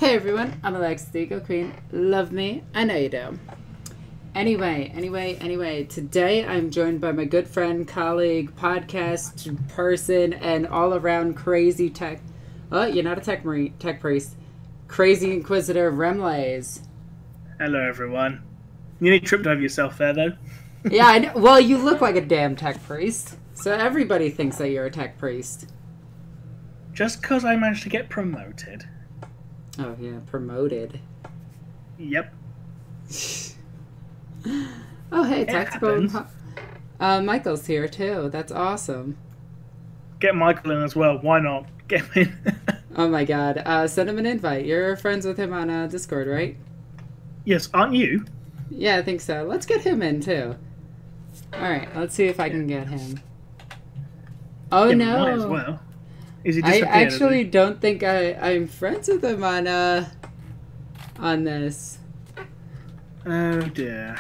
Hey everyone, I'm Alexis the Eagle Queen. Love me, I know you do. Anyway, today I'm joined by my good friend, colleague, podcast person, and all-around crazy tech... Oh, you're not a tech priest. Crazy Inquisitor, Remleiz. Hello everyone. You nearly tripped over yourself there, though. Yeah, I know. Well, you look like a damn tech priest. So everybody thinks that you're a tech priest. Just because I managed to get promoted. Oh, yeah, promoted. Yep. Oh, hey, Tactical. Michael's here, too. That's awesome. Get Michael in as well. Why not? Get him in. Oh, my God. Send him an invite. You're friends with him on Discord, right? Yes, aren't you? Yeah, I think so. Let's get him in, too. Alright, let's see if I can get him. Oh, yeah, no. Might as well. Is he I disappeared? actually don't think I'm friends with him on this. Oh, dear.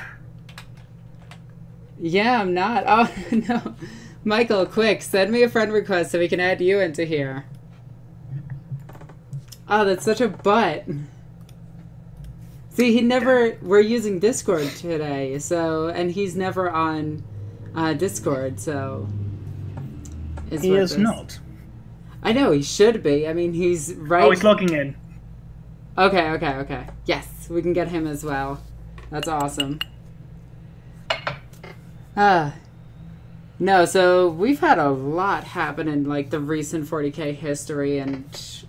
Yeah, I'm not. Oh, no. Michael, quick, send me a friend request so we can add you into here. Oh, that's such a butt. See, we're using Discord today, so, and he's never on Discord, so. He is not. I know, he should be. I mean, he's right. Oh, he's logging in. Okay. Yes, we can get him as well. That's awesome. No, so we've had a lot happen in, like, the recent 40k history, and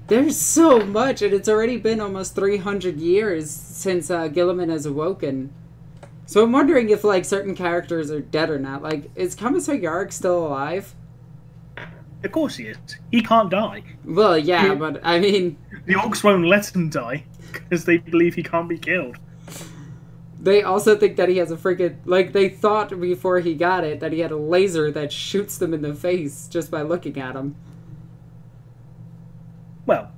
there's so much, and it's already been almost 300 years since Guilliman has awoken. So I'm wondering if, like, certain characters are dead or not. Like, is Commissar Yarg still alive? Of course he is. He can't die. Well, yeah, but, I mean... The orcs won't let him die, because they believe he can't be killed. They also think that he has a freaking... Like, they thought before he got it that he had a laser that shoots them in the face just by looking at him. Well,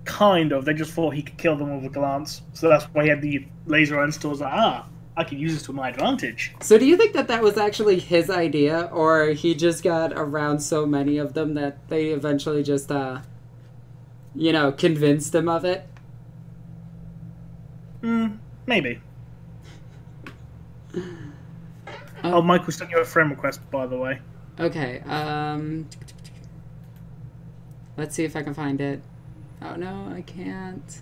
kind of. They just thought he could kill them with a glance. So that's why he had the laser and stores like, I can use this to my advantage. So do you think that that was actually his idea, or he just got around so many of them that they eventually just, you know, convinced him of it? Maybe. Oh, Michael sent you a friend request, by the way. Okay, let's see if I can find it. Oh, no, I can't.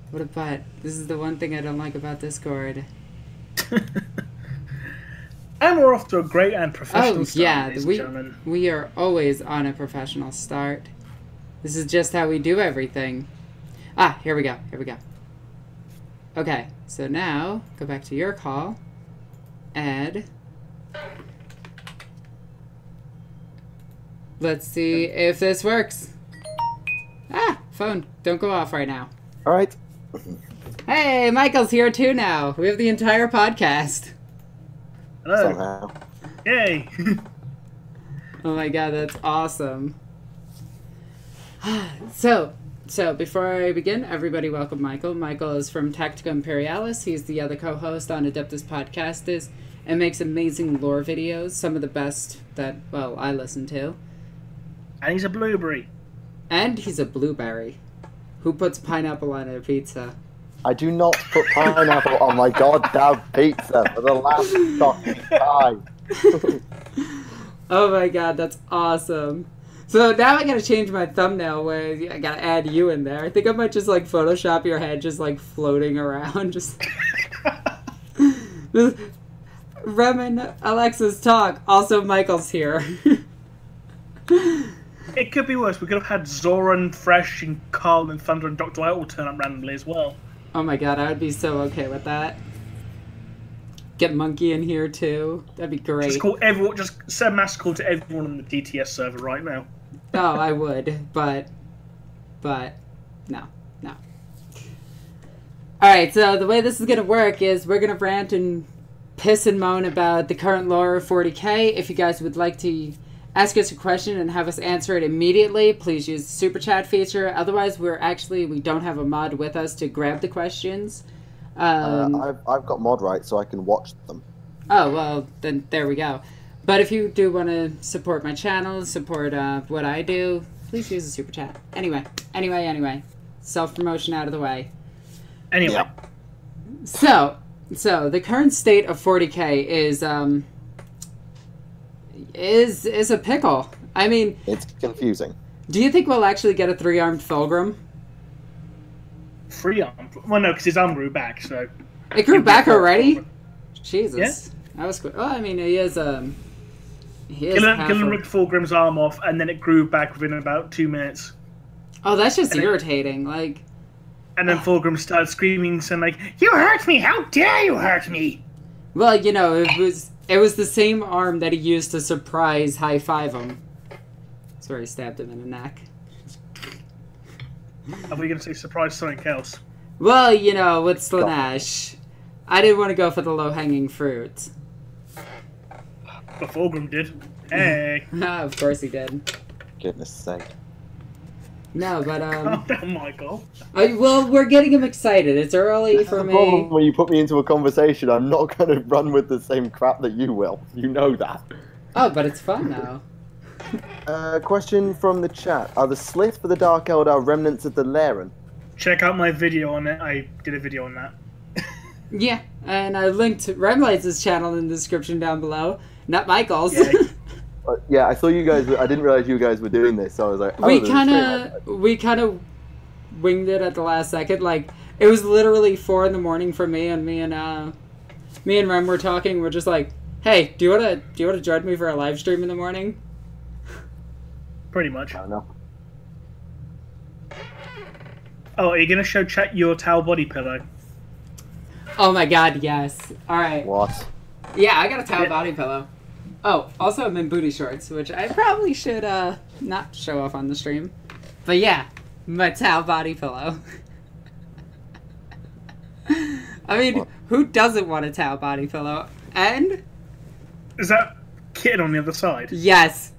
What a butt. This is the one thing I don't like about Discord. And we're off to a great and professional start, ladies and yeah, gentlemen. we are always on a professional start. This is just how we do everything. Ah, here we go. Okay, so now, go back to your call. Add. Let's see if this works. Ah, phone. Don't go off right now. All right. Hey, Michael's here too now. We have the entire podcast. Hello. Somehow. Yay. Oh my god, that's awesome. So before I begin, everybody welcome Michael. Michael is from Tactica Imperialis. He's the other co-host on Adeptus podcast and makes amazing lore videos, some of the best that, well, I listen to. And he's a blueberry. And he's a blueberry. Who puts pineapple on a pizza? I do not put pineapple on my goddamn pizza for the last fucking time. Oh my god, that's awesome. So now I gotta change my thumbnail where I gotta add you in there. I think I might just like Photoshop your head just like floating around. Just Rem and Alexis talk. Also, Michael's here. It could be worse. We could have had Zoran, Fresh, and Carl, and Thunder, and Dr. Light all turn up randomly as well. Oh my god, I would be so okay with that. Get Monkey in here too. That'd be great. Just call everyone. Just send a mass call to everyone on the DTS server right now. Oh, I would, but no. Alright, so the way this is gonna work is we're gonna rant and piss and moan about the current lore of 40k. If you guys would like to ask us a question and have us answer it immediately, please use the super chat feature. Otherwise, we don't have a mod with us to grab the questions. I've got mod rights, so I can watch them. Oh, well, then there we go. But if you do want to support my channel, support what I do, please use a super chat. Anyway. Self-promotion out of the way. Anyway. Yeah. So the current state of 40k is a pickle. I mean, It's confusing. do you think we'll actually get a 3-armed Fulgrim? 3-armed? Well, no, because his arm grew back, so... It grew back already? Fulgrim. Jesus. Yeah. That was cool. Well, I mean, he is Gillen ripped Fulgrim's arm off, and then it grew back within about 2 minutes. Oh, that's just And irritating. Like, And then Fulgrim started screaming, saying like, "You hurt me! How dare you hurt me!" well, you know, it was the same arm that he used to surprise high-five him. That's where he stabbed him in the neck. Are we going to say surprise something else? Well, you know, with Slanesh, I didn't want to go for the low-hanging fruit. But Fulgrim did. Hey. Of course he did. Goodness sake. No, but, Calm down, Michael. well, we're getting him excited. It's early for The me. problem when you put me into a conversation, I'm not going to run with the same crap that you will. You know that. Oh, but it's fun now. Question from the chat. Are the slits for the Dark Eldar remnants of the Laren? Check out my video on it. I did a video on that. Yeah, and I linked Remleiz's channel in the description down below. Not Michael's. Yeah. Yeah, I saw you guys. I didn't realize you guys were doing this, so I was like, oh, we there's a kind of winged it at the last second. Like, it was literally 4 in the morning for me, and me and Rem were talking. We're just like, hey, do you wanna join me for a live stream in the morning? Pretty much. I don't know. Oh, are you going to show chat your towel body pillow? Oh my god, yes. All right. What? Yeah, I got a towel body pillow. Oh, also I'm in booty shorts, which I probably should not show off on the stream. But yeah, my towel body pillow. I mean, who doesn't want a towel body pillow? And Is that kitten on the other side? yes.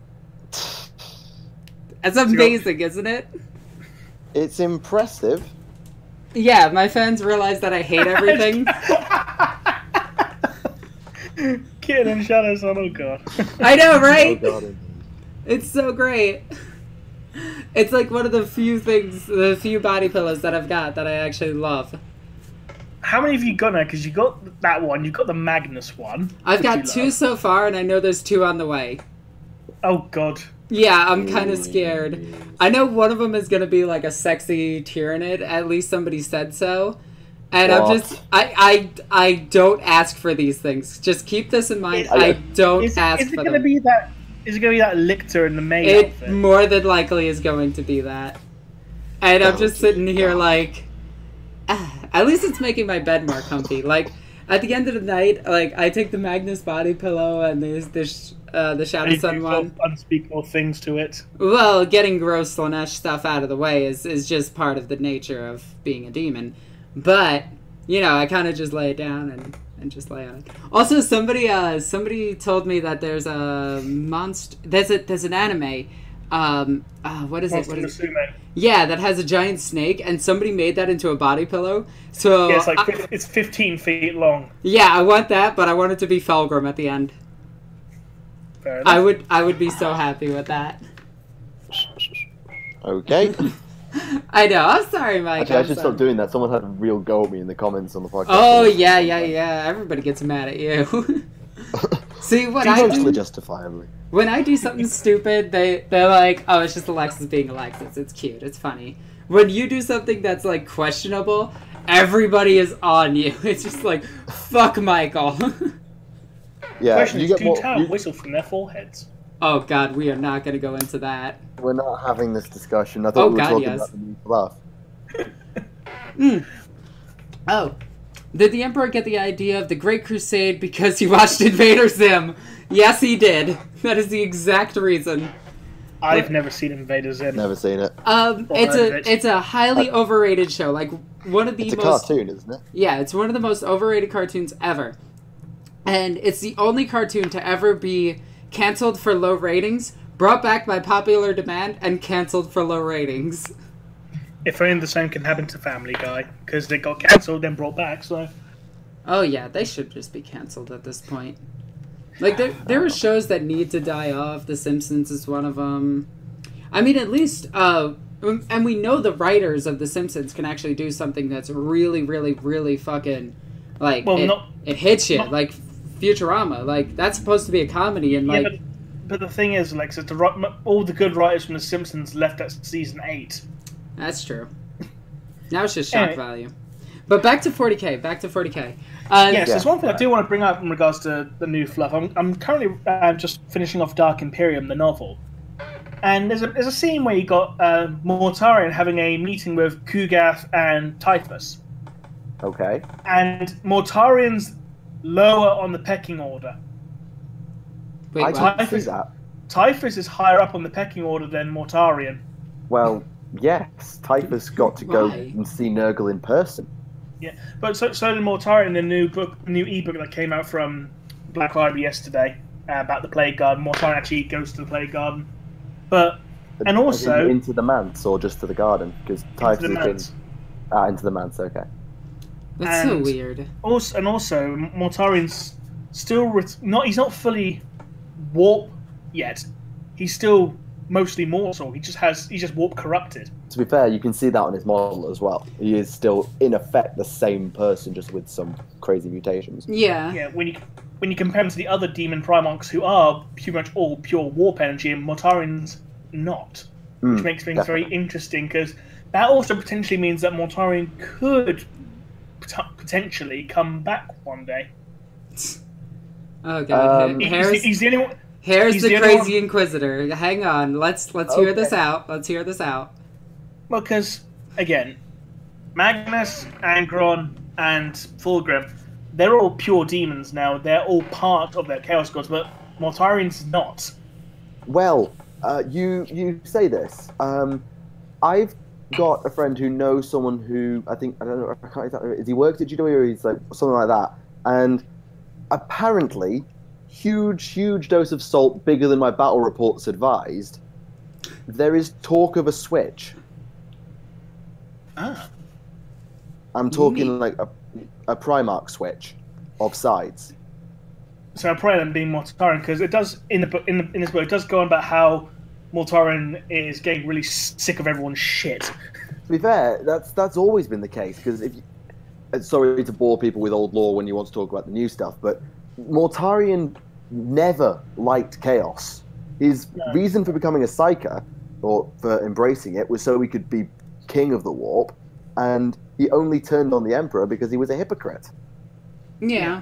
That's amazing, isn't it? It's impressive. Yeah, my fans realize that I hate everything. Kitten and shadows on, oh god. I know, right? Oh, God. It's so great. It's like one of the few body pillows that I've got that I actually love. How many have you got now? Because you got that one, you got the Magnus one. I've which got you 2 love. so far, and I know there's 2 on the way. Oh god. Yeah, I'm kind of scared. I know one of them is going to be like a sexy tyrannid. At least somebody said so. And What? I'm just... I don't ask for these things. Just keep this in mind. I don't ask Is it for going to them. be that? Is it going to be that Lictor in the maid It outfit? more than likely is going to be that. And I'm just sitting here like... at least it's making my bed more comfy. Like, at the end of the night, like, I take the Magnus body pillow and there's the Shadow And Sun you one. do unspeakable things to it. Well, getting gross Slanesh stuff out of the way is just part of the nature of being a demon. But, you know, I kind of just lay it down and just lay on it. Also, somebody told me that there's a monster... There's an anime... what is it? Monster Musume. Yeah, that has a giant snake, and somebody made that into a body pillow. So Yeah, it's like it's 15 feet long. yeah, I want that, but I want it to be Fulgrim at the end. Fair enough. I would be so happy with that. Okay. I know. I'm sorry, Mike. Actually, I I'm should sorry. stop doing that. Someone had a real go at me in the comments on the podcast. Oh yeah. Everybody gets mad at you. See what I Mostly do justifiably. when I do something stupid, they're like, "Oh, it's just Alexis being Alexis. It's cute. It's funny." When you do something that's like questionable, everybody is on you. It's just like, "Fuck Michael." Yeah, Question you is, get do more. towel whistle from their foreheads? Oh God, we are not going to go into that. We're not having this discussion. I thought Oh, we were God, talking yes. about the new Fluff. Oh, did the Emperor get the idea of the Great Crusade because he watched Invader Zim? Yes, he did. That is the exact reason. I've never seen Invader Zim. Never seen it. It's a highly overrated show. Like one of the It's a most cartoon, isn't it? Yeah, it's one of the most overrated cartoons ever. And it's the only cartoon to ever be canceled for low ratings, brought back by popular demand, and canceled for low ratings. If only the same can happen to Family Guy, because they got cancelled then brought back, so... Oh yeah, they should just be canceled at this point. Like, there are shows that need to die off. The Simpsons is one of them. I mean, at least, and we know the writers of The Simpsons can actually do something that's really, really, really fucking, like, it hits you. Like, Futurama. Like, that's supposed to be a comedy, and, like... Yeah, but the thing is, Alexis, all the good writers from The Simpsons left at season 8. That's true. Now it's just shock value. But back to 40k. Yes, there's one thing I do want to bring up in regards to the new Fluff. I'm currently just finishing off Dark Imperium, the novel. And there's a scene where you got Mortarion having a meeting with Kugath and Typhus. Okay. And Mortarion's lower on the pecking order. Wait, I see that. Typhus is higher up on the pecking order than Mortarion. Well, yes. Typhus got to go and see Nurgle in person. Yeah, but so did Mortarion, the new ebook that came out from Black Library yesterday about the Plague Garden. Mortarion actually goes to the Plague Garden, and also into the manse or just to the garden because Typhus has been into the manse. Okay, that's so weird. Also, Mortarion's still he's not fully warp yet. He's still mostly mortal. He's just warp corrupted. To be fair, you can see that on his model as well. He is still, in effect, the same person, just with some crazy mutations. Yeah. Yeah. When you compare him to the other demon Primarchs, who are pretty much all pure warp energy, and Mortarion's not, which makes things very interesting. Because that also potentially means that Mortarion could potentially come back one day. Oh god, he's the only one. Here's the crazy Inquisitor. Hang on, let's hear this out. Let's hear this out. Well, because, again, Magnus, Angron, and Fulgrim, they're all pure demons now. They're all part of their Chaos Gods, but Mortarion's not. Well, you say this. I've got a friend who knows someone who, I don't know, I can't exactly, is he worked at GW or he's like, something like that. And apparently, huge dose of salt, bigger than my battle reports advised, there is talk of a switch. I'm talking like a Primarch switch of sides. So probably them being Mortarion, because it does in this book it does go on about how Mortarion is getting really sick of everyone's shit. To be fair, that's always been the case. Because sorry to bore people with old lore when you want to talk about the new stuff, but Mortarion never liked chaos. His reason for becoming a Psyker, or for embracing it, was so he could be king of the warp, and he only turned on the Emperor because he was a hypocrite. Yeah.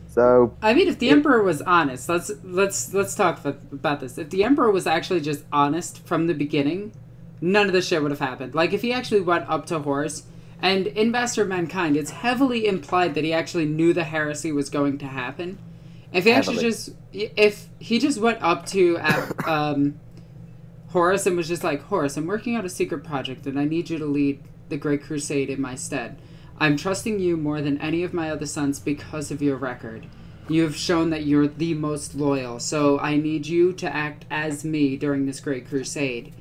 So I mean, if the Emperor was honest, let's talk about this. If the Emperor was actually just honest from the beginning, none of this shit would have happened. Like, if he actually went up to Horus, and in Master of Mankind, it's heavily implied that he actually knew the heresy was going to happen. If he just went up to Horus and was just like, Horus, I'm working on a secret project and I need you to lead the Great Crusade in my stead. I'm trusting you more than any of my other sons because of your record. You have shown that you're the most loyal, so I need you to act as me during this Great Crusade.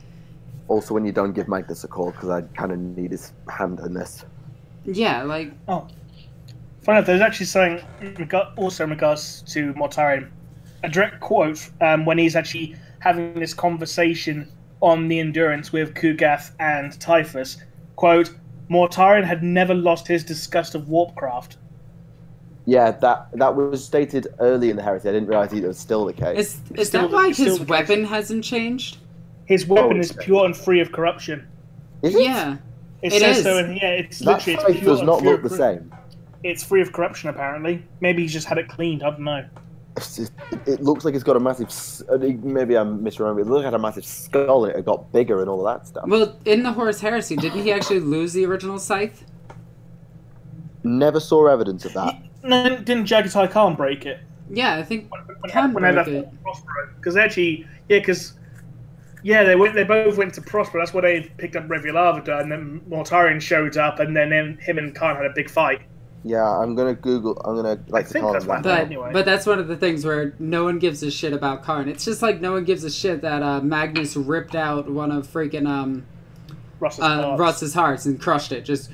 Also, when you don't give Magnus a call, because I kind of need his hand in this. Yeah, like... Oh. Funny enough, there's actually something also in regards to Mortarion. A direct quote when he's actually having this conversation on the Endurance with Kugath and Typhus. Quote, Mortarion had never lost his disgust of warpcraft. Yeah, that was stated early in the Heresy. I didn't realise it was still the case. Is that why his weapon hasn't changed? His weapon is pure and free of corruption. Is it? Yeah. It says so, and yeah, it's literally... That sight does not look the same. It's free of corruption, apparently. Maybe he's just had it cleaned, I don't know. It looks like it's got a massive... Maybe I'm misremembering. It looks like it had a massive skull and it got bigger and all of that stuff. Well, in the Horus Heresy, didn't he actually lose the original scythe? Never saw evidence of that. No, didn't Jagatai Khan break it? Yeah, I think Khan broke it. Because actually... Yeah, because... Yeah, they both went to Prospero. That's where they picked up Revulavada, and then Mortarion showed up, and then him and Khan had a big fight. Yeah, I'm gonna Google. I'm gonna But that's one of the things where no one gives a shit about Karn. It's just like no one gives a shit that Magnus ripped out one of freaking Russ's hearts and crushed it, just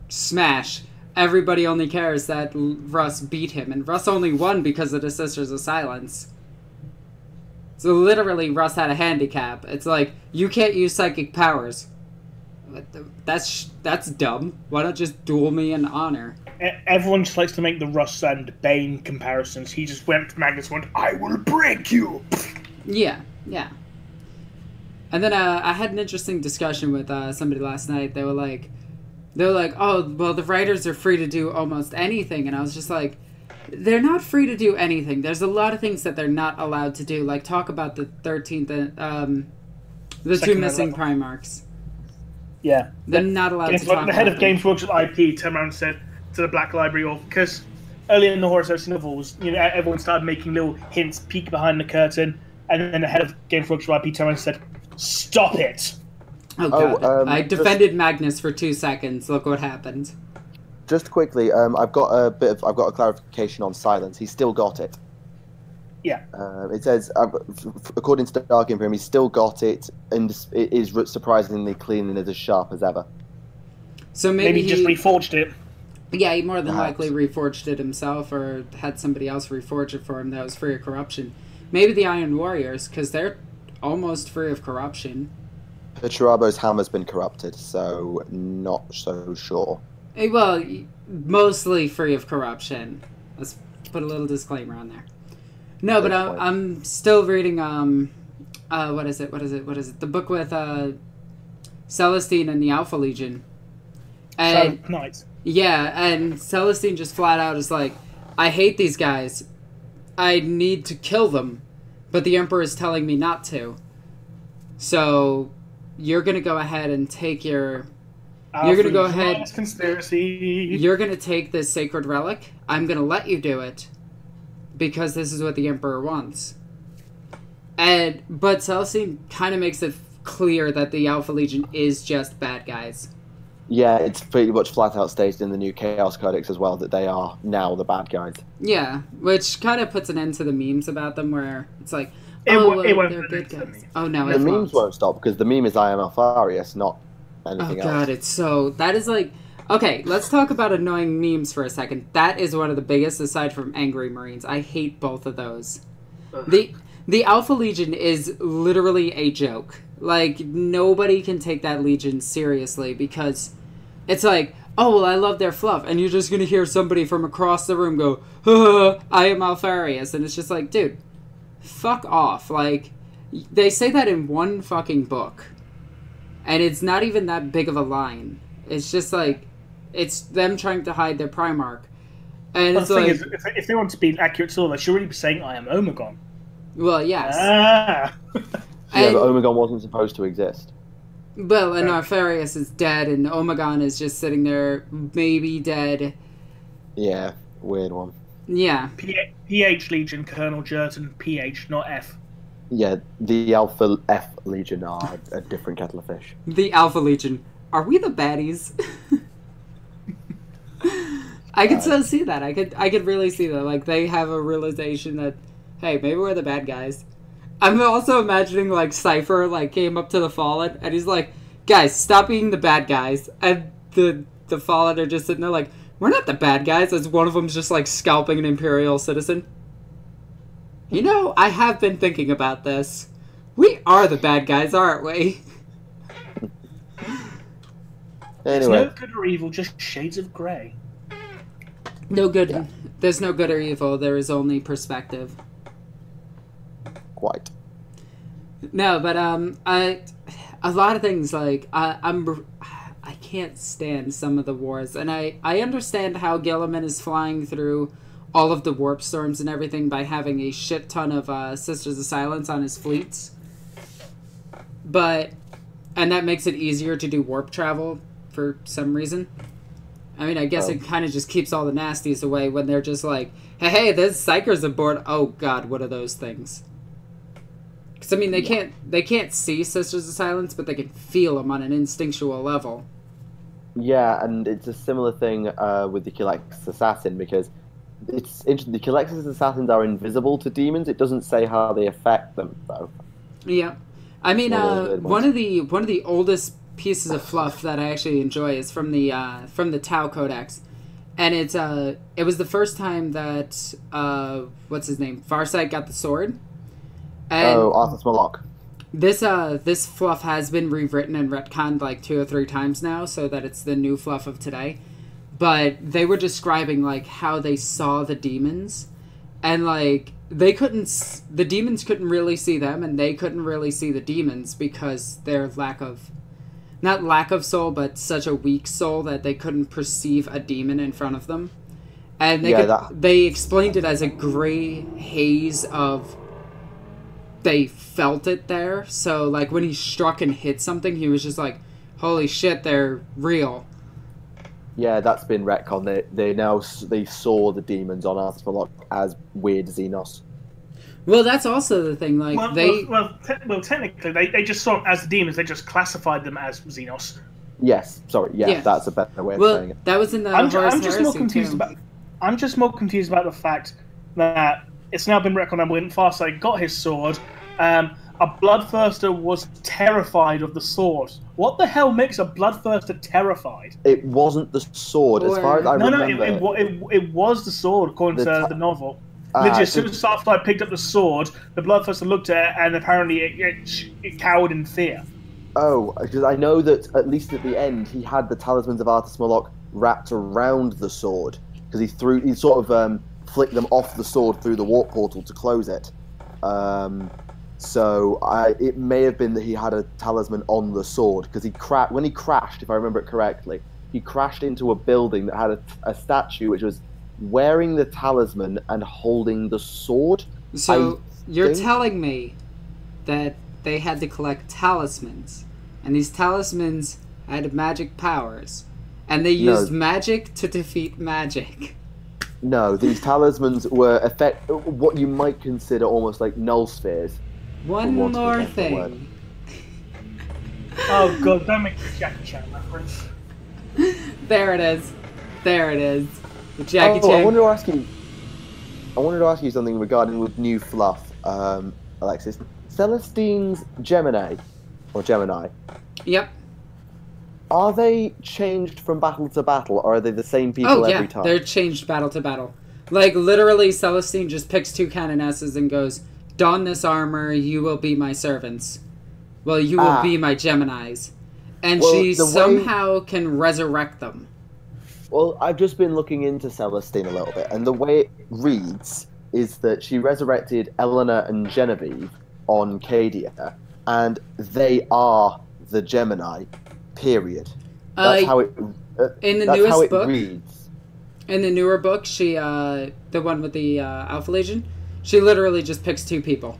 smash. everybody only cares that Russ beat him, and Russ only won because of the Sisters of Silence. So literally, Russ had a handicap. It's like, you can't use psychic powers. That's dumb. Why not just duel me in honor? Everyone just likes to make the Russ and Bane comparisons. He just went to Magnus and went, I will break you! Yeah, yeah. And then I had an interesting discussion with somebody last night. They were like, oh, well, the writers are free to do almost anything. And I was just like, they're not free to do anything. There's a lot of things that they're not allowed to do. Like, talk about the 13th, the two missing Primarchs. Yeah. They're not allowed to talk about the head of them. Games Workshop Ltd turned around and said to the Black Library, because earlier in the Horus Heresy novels, everyone started making little hints, peek behind the curtain, and then the head of Games Workshop Ltd turned around and said, stop it! Oh, God. I defended Magnus for 2 seconds. Look what happened. Just quickly, I've got a clarification on Silence. He's still got it. Yeah. It says, according to Dark Imperium, he's still got it, and it is surprisingly clean and is as sharp as ever. So maybe he just reforged it. Yeah, he more than Perhaps. likely reforged it himself, or had somebody else reforge it for him that was free of corruption. Maybe the Iron Warriors, because they're almost free of corruption. Chirabo's hammer's been corrupted, so not so sure. Well, mostly free of corruption. Let's put a little disclaimer on there. No, but I'm still reading, what is it? The book with, Celestine and the Alpha Legion. And, Nice. yeah, and Celestine just flat out is like, I hate these guys. I need to kill them, but the Emperor is telling me not to. So, you're gonna go ahead and take your... You're gonna go ahead... Conspiracy. You're gonna take this sacred relic. I'm gonna let you do it. Because this is what the Emperor wants. But Celestine kind of makes it clear that the Alpha Legion is just bad guys. Yeah, it's pretty much flat out stated in the new Chaos Codex as well that they are now the bad guys. Yeah, which kind of puts an end to the memes about them where it's like, It won't they're put an good end to the guys. memes. Oh, no, The it memes won't stop because the meme is I am Alfarius, not anything Oh, God, else. it's so... That is like... Okay, let's talk about annoying memes for a second. That is one of the biggest, aside from Angry Marines. I hate both of those. The Alpha Legion is literally a joke. Like, nobody can take that Legion seriously because it's like, oh, well, I love their fluff. And you're just going to hear somebody from across the room go, I am Alfarius. And it's just like, dude, fuck off. Like, they say that in one fucking book. And it's not even that big of a line. It's just like... It's them trying to hide their Primarch. And But it's the thing like... is, if they want to be accurate to all, they should really be saying, I am Omegon. Well, yes. Ah! Yeah, And, but Omegon wasn't supposed to exist. well, and Alfarius is dead, and Omegon is just sitting there, maybe dead. Yeah, weird one. Yeah. PH Legion, Colonel Jerton, PH, not F. Yeah, the Alpha F Legion are a different kettle of fish. The Alpha Legion. Are we the baddies? I could still see that. I could really see that. Like, they have a realization that, hey, maybe we're the bad guys. I'm also imagining, like, Cypher, like, came up to the Fallen, and he's like, guys, stop being the bad guys. And the Fallen are just sitting there like, we're not the bad guys, as one of them's just, like, scalping an Imperial citizen. You know, I have been thinking about this. We are the bad guys, aren't we? There's Anyway, no good or evil, just shades of grey. No good. Yeah. There's no good or evil. There is only perspective. quite. No, but a lot of things like I can't stand some of the wars, and I understand how Gilliman is flying through all of the warp storms and everything by having a shit ton of Sisters of Silence on his fleets, and that makes it easier to do warp travel for some reason. I mean, I guess it kind of just keeps all the nasties away when they're just like, hey, there's psychers aboard. Oh God, what are those things? Because I mean, they can't see Sisters of Silence, but they can feel them on an instinctual level. Yeah, and it's a similar thing with the Calexis Assassin, because it's interesting. The Calexis Assassins are invisible to demons. It doesn't say how they affect them, though. Yeah, I mean, One of the one of the oldest pieces of fluff that I actually enjoy is from the Tau Codex, And it was the first time that what's his name, Farsight got the sword. And Arthas Malok. This fluff has been rewritten and retconned like 2 or 3 times now, so that it's the new fluff of today. But they were describing like how they saw the demons, and like the demons couldn't really see them, and they couldn't really see the demons because their not lack of soul, but such a weak soul that they couldn't perceive a demon in front of them. And they explained it as a gray haze of, they felt it there. So like when he struck and hit something, he was just like, holy shit, they're real. Yeah, that's been retconned. They saw the demons on Arthas Malok as weird Xenos. Well, that's also the thing. Like technically, they just saw them as the demons. They just classified them as Xenos. Yes, sorry. Yeah, that's a better way of saying it. That was in the. I'm just more confused about the fact that it's now been retconned. And when Farsight got his sword, a Bloodthirster was terrified of the sword. What the hell makes a Bloodthirster terrified? It wasn't the sword, as far as I remember. No, it was the sword, according to the novel. Literally, as soon as Starflight picked up the sword, the Bloodthirster looked at it, and apparently it cowered in fear. Oh, because I know that at least at the end, he had the talismans of Arthas Malok wrapped around the sword, because he sort of flicked them off the sword through the warp portal to close it. So it may have been that he had a talisman on the sword, because when he crashed, if I remember it correctly, he crashed into a building that had a statue which was wearing the talisman and holding the sword. So you're telling me that they had to collect talismans, and these talismans had magic powers, and they used magic to defeat magic. No, these talismans were what you might consider almost like null spheres. One more thing. Oh god, don't make a Jackie Chan reference. There it is. Jackie Chan. I wanted to ask you something regarding with new fluff, Alexis. Celestine's Gemini. Yep. Are they changed from battle to battle, or are they the same people every time? They're changed battle to battle. Like, literally, Celestine just picks 2 canonesses and goes, don this armor, you will be my servants. Well, you will be my Geminis. And she somehow can resurrect them. Well, I've just been looking into Celestine a little bit, and the way it reads is that she resurrected Eleanor and Genevieve on Cadia, and they are the Gemini, period. That's how it in the newest book reads. In the newer book, she, the one with the Alpha Legion, she literally just picks 2 people.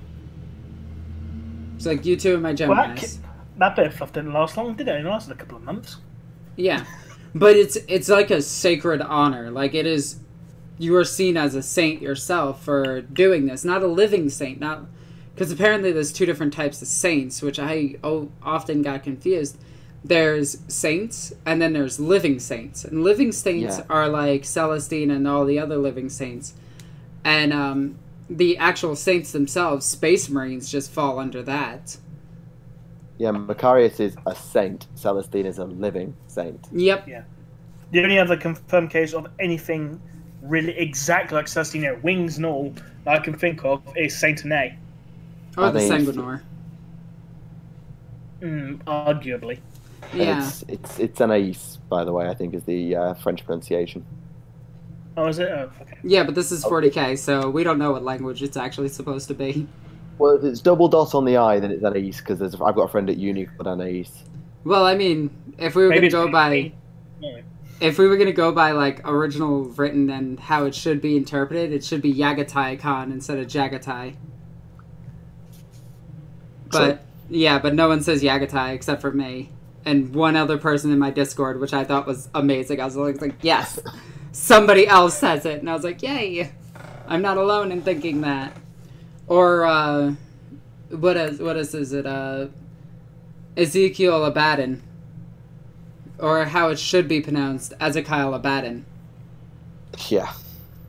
It's like, you 2 are my Geminis. Well, that bit of fluff didn't last long, did it? It lasted a couple of months. Yeah. But it's like a sacred honor. Like, it is, you are seen as a saint yourself for doing this. Not a living saint. Not, because apparently there's 2 different types of saints, which I often got confused. There's saints, and then there's living saints. And living saints are like Celestine and all the other living saints. And the actual saints themselves, Space Marines, just fall under that. Yeah, Macarius is a saint. Celestine is a living saint. Yep. Yeah. The only other confirmed case of anything really exactly like Celestine, wings and all, that I can think of is Saint Anay. Or the Sanguinius. Arguably. Yeah. It's Anais, by the way, I think is the French pronunciation. Oh, is it? Oh, okay. Yeah, but this is 40k, so we don't know what language it's actually supposed to be. Well, if it's double dot on the I, then it's Anais, because I've got a friend at uni called Anais. Well, I mean, if we were going to go by... If we were going to go by, like, original written and how it should be interpreted, it should be Yagatai Khan instead of Jagatai. But, yeah, but no one says Yagatai except for me. And one other person in my Discord, which I thought was amazing. I was like, yes, somebody else says it. And I was like, yay, I'm not alone in thinking that. Or, what is it? Ezekiel Abaddon. Or how it should be pronounced, Ezekiel Abaddon. Yeah.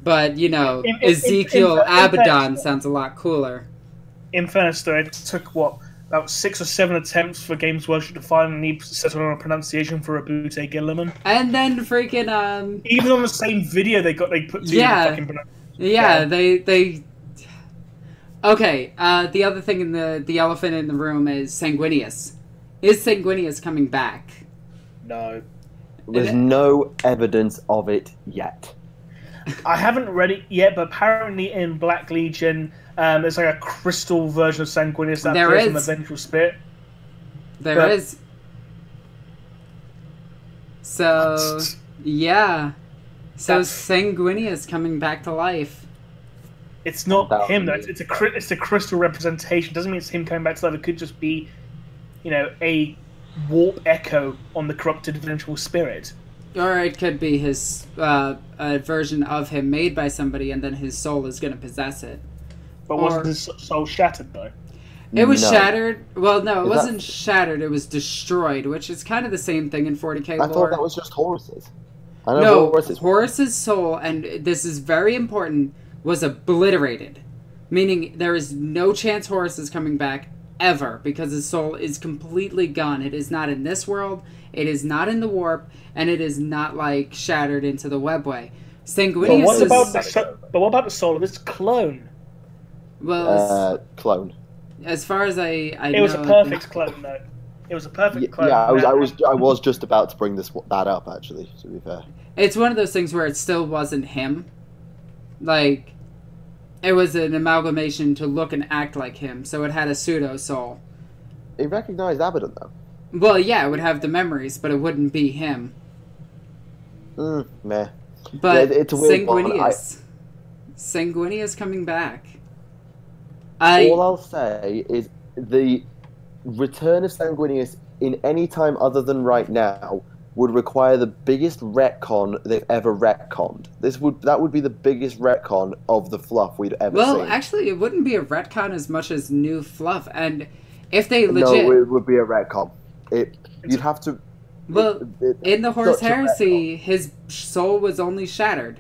But, you know, Ezekiel Abaddon sounds a lot cooler. In fairness, though, it took, about 6 or 7 attempts for Games Workshop to finally settle on a pronunciation for Abute Gilliman. And then freaking even on the same video they put to the fucking pronunciation. Yeah, they okay, the other thing in the elephant in the room is Sanguinius. Is Sanguinius coming back? No. There's no evidence of it yet. I haven't read it yet, but apparently in Black Legion, there's like a crystal version of Sanguinius that appears in the Vengeful Spirit. There is. So, yeah. So Sanguinius coming back to life. It's not him, though. It's a crystal representation. Doesn't mean it's him coming back to life. It could just be, a warp echo on the corrupted Vengeful Spirit. Or it could be his a version of him made by somebody, and then his soul is going to possess it. But wasn't his soul shattered, though? It was shattered. Well, no, it wasn't shattered. It was destroyed, which is kind of the same thing in 40k lore. I thought that was just Horus's. Horus's soul, and this is very important, was obliterated. Meaning there is no chance Horus is coming back ever, because his soul is completely gone. It is not in this world, it is not in the warp, and it is not, shattered into the webway. Sanguinius But what about the soul of his clone? Well, clone. As far as I know... It was a perfect clone, though. It was a perfect clone. Yeah, I was just about to bring that up, actually, to be fair. It's one of those things where it still wasn't him. It was an amalgamation to look and act like him, so it had a pseudo-soul. He recognized Abaddon, though. Well, yeah, it would have the memories, but it wouldn't be him. Meh. But yeah, it's a weird Sanguinius coming back. All I'll say is the return of Sanguinius in any time other than right now would require the biggest retcon they've ever retconned. That would be the biggest retcon of the fluff we'd ever seen. Well, actually, it wouldn't be a retcon as much as new fluff, and if they legit... No, it would be a retcon. You'd have to... Well, in the Horus Heresy, his soul was only shattered.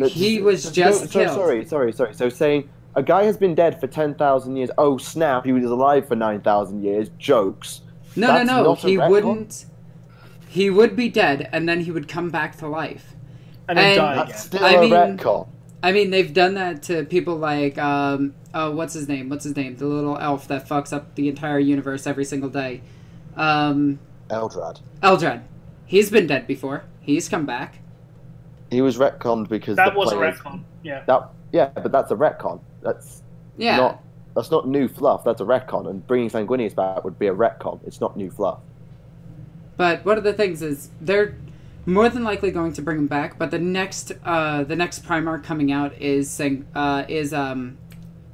He was just killed. Sorry. So saying a guy has been dead for 10,000 years, oh snap, he was alive for 9,000 years, jokes. No, he wouldn't... He would be dead, and then he would come back to life. And then die again. That's still a retcon. I mean, they've done that to people like, what's his name? The little elf that fucks up the entire universe every single day. Eldrad. He's been dead before. He's come back. He was retconned because that was a retcon. Yeah. But that's a retcon. That's not new fluff. That's a retcon, and bringing Sanguinius back would be a retcon. It's not new fluff. But one of the things is they're more than likely going to bring him back. But the next Primarch coming out is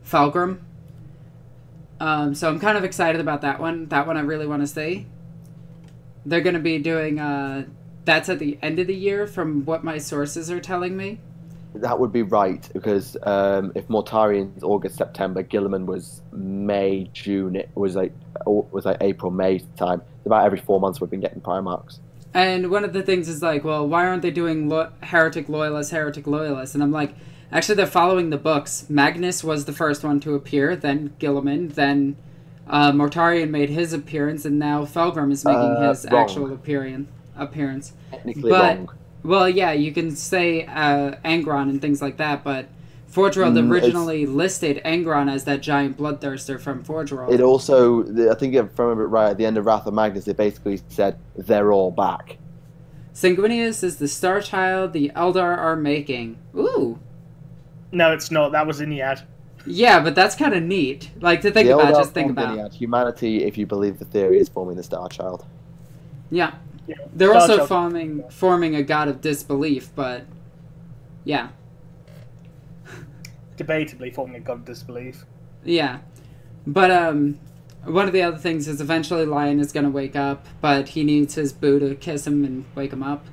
Fulgrim. So I'm kind of excited about that one. That one I really want to see. They're going to be doing that's at the end of the year, from what my sources are telling me. That would be right, because if Mortarian's August, September, Gilliman was May, June. It was like April, May time. About every 4 months we've been getting Primarchs. And one of the things is well, why aren't they doing Heretic Loyalist? And I'm like, actually they're following the books. Magnus was the first one to appear, then Gilliman, then Mortarian made his appearance, and now Fulgrim is making his actual appearance. Technically wrong. Well, yeah, you can say Angron and things like that, but Forge World originally listed Angron as that giant bloodthirster from Forge World. It also, I think if I remember it right, at the end of Wrath of Magnus, it basically said, they're all back. Sanguinius is the star child the Eldar are making. Ooh. No, it's not. That was in the ad. Yeah, but that's kind of neat. To think about, just think about. Humanity, if you believe the theory, is forming the star child. Yeah. They're also forming a god of disbelief, but yeah. Debatably forming a god of disbelief. Yeah. But one of the other things is eventually Lion is going to wake up, but he needs his boo to kiss him and wake him up.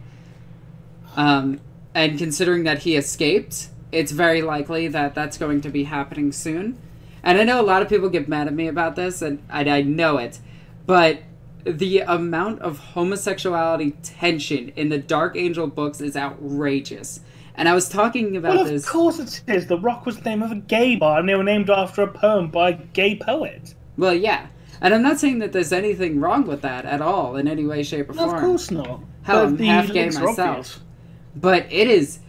And considering that he escaped, it's very likely that that's going to be happening soon. And I know a lot of people get mad at me about this, and I know it, but the amount of homosexuality tension in the Dark Angel books is outrageous. And I was talking about this... Of course it is. The Rock was the name of a gay bar, and they were named after a poem by a gay poet. Well, yeah. And I'm not saying that there's anything wrong with that at all, in any way, shape, or form. Of course not. Hell, I'm half gay myself. But it is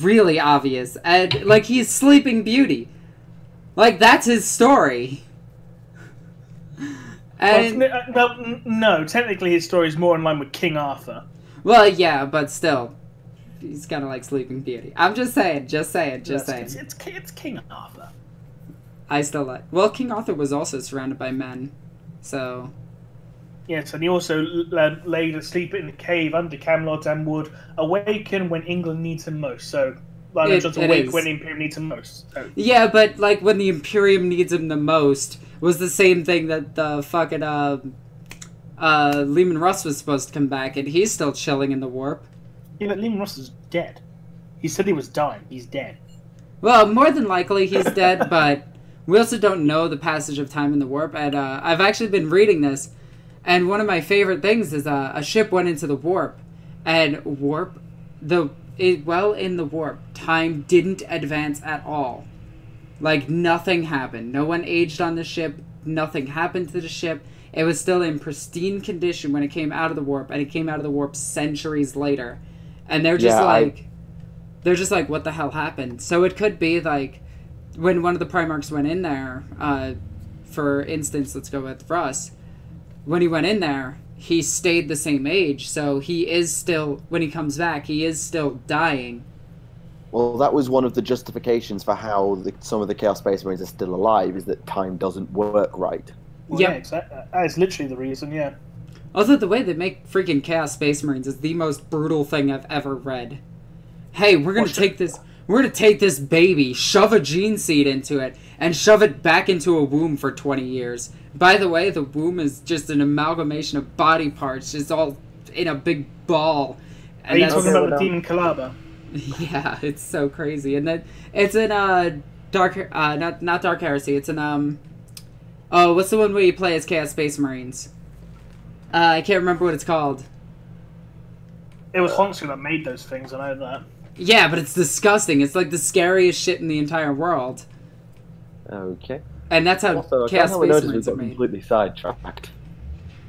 really obvious. And, like, he's Sleeping Beauty. Like, that's his story. And, well, no, technically his story is more in line with King Arthur. Well, yeah, but still. He's kind of like Sleeping Beauty. I'm just saying. It's King Arthur. I still like... Well, King Arthur was also surrounded by men, so... Yes, and he also laid asleep in the cave under Camelot and would awaken when England needs him most. So, like, just awake when the Imperium needs him most. So. Yeah, but, like, when the Imperium needs him the most was the same thing that the fucking, Lehman Russ was supposed to come back, and he's still chilling in the warp. Yeah, but Lehman Russ is dead. He said he was dying. He's dead. Well, more than likely he's dead, but... We also don't know the passage of time in the warp, and I've actually been reading this, and one of my favorite things is a ship went into the warp, and in the warp, time didn't advance at all. Like, nothing happened. No one aged on the ship, nothing happened to the ship. It was still in pristine condition when it came out of the warp, and it came out of the warp centuries later. And they're just they're just like, what the hell happened? So it could be, like... When one of the Primarchs went in there, for instance, let's go with Russ, when he went in there, he stayed the same age, so he is still, when he comes back, he is still dying. Well, that was one of the justifications for how some of the Chaos Space Marines are still alive, is that time doesn't work right. Well, yeah, exactly. That is literally the reason, yeah. Also, the way they make freaking Chaos Space Marines is the most brutal thing I've ever read. Hey, we're gonna take this... We're going to take this baby, shove a gene seed into it, and shove it back into a womb for 20 years. By the way, the womb is just an amalgamation of body parts, just all in a big ball. And are you talking about the Demon Kalaba? Yeah, it's so crazy. And then it's in not Dark Heresy, it's in what's the one where you play as Chaos Space Marines? I can't remember what it's called. It was Honsu that made those things, I know that. Yeah, but it's disgusting. It's like the scariest shit in the entire world. Okay. And that's how Chaos Space Marines are made. Completely sidetracked.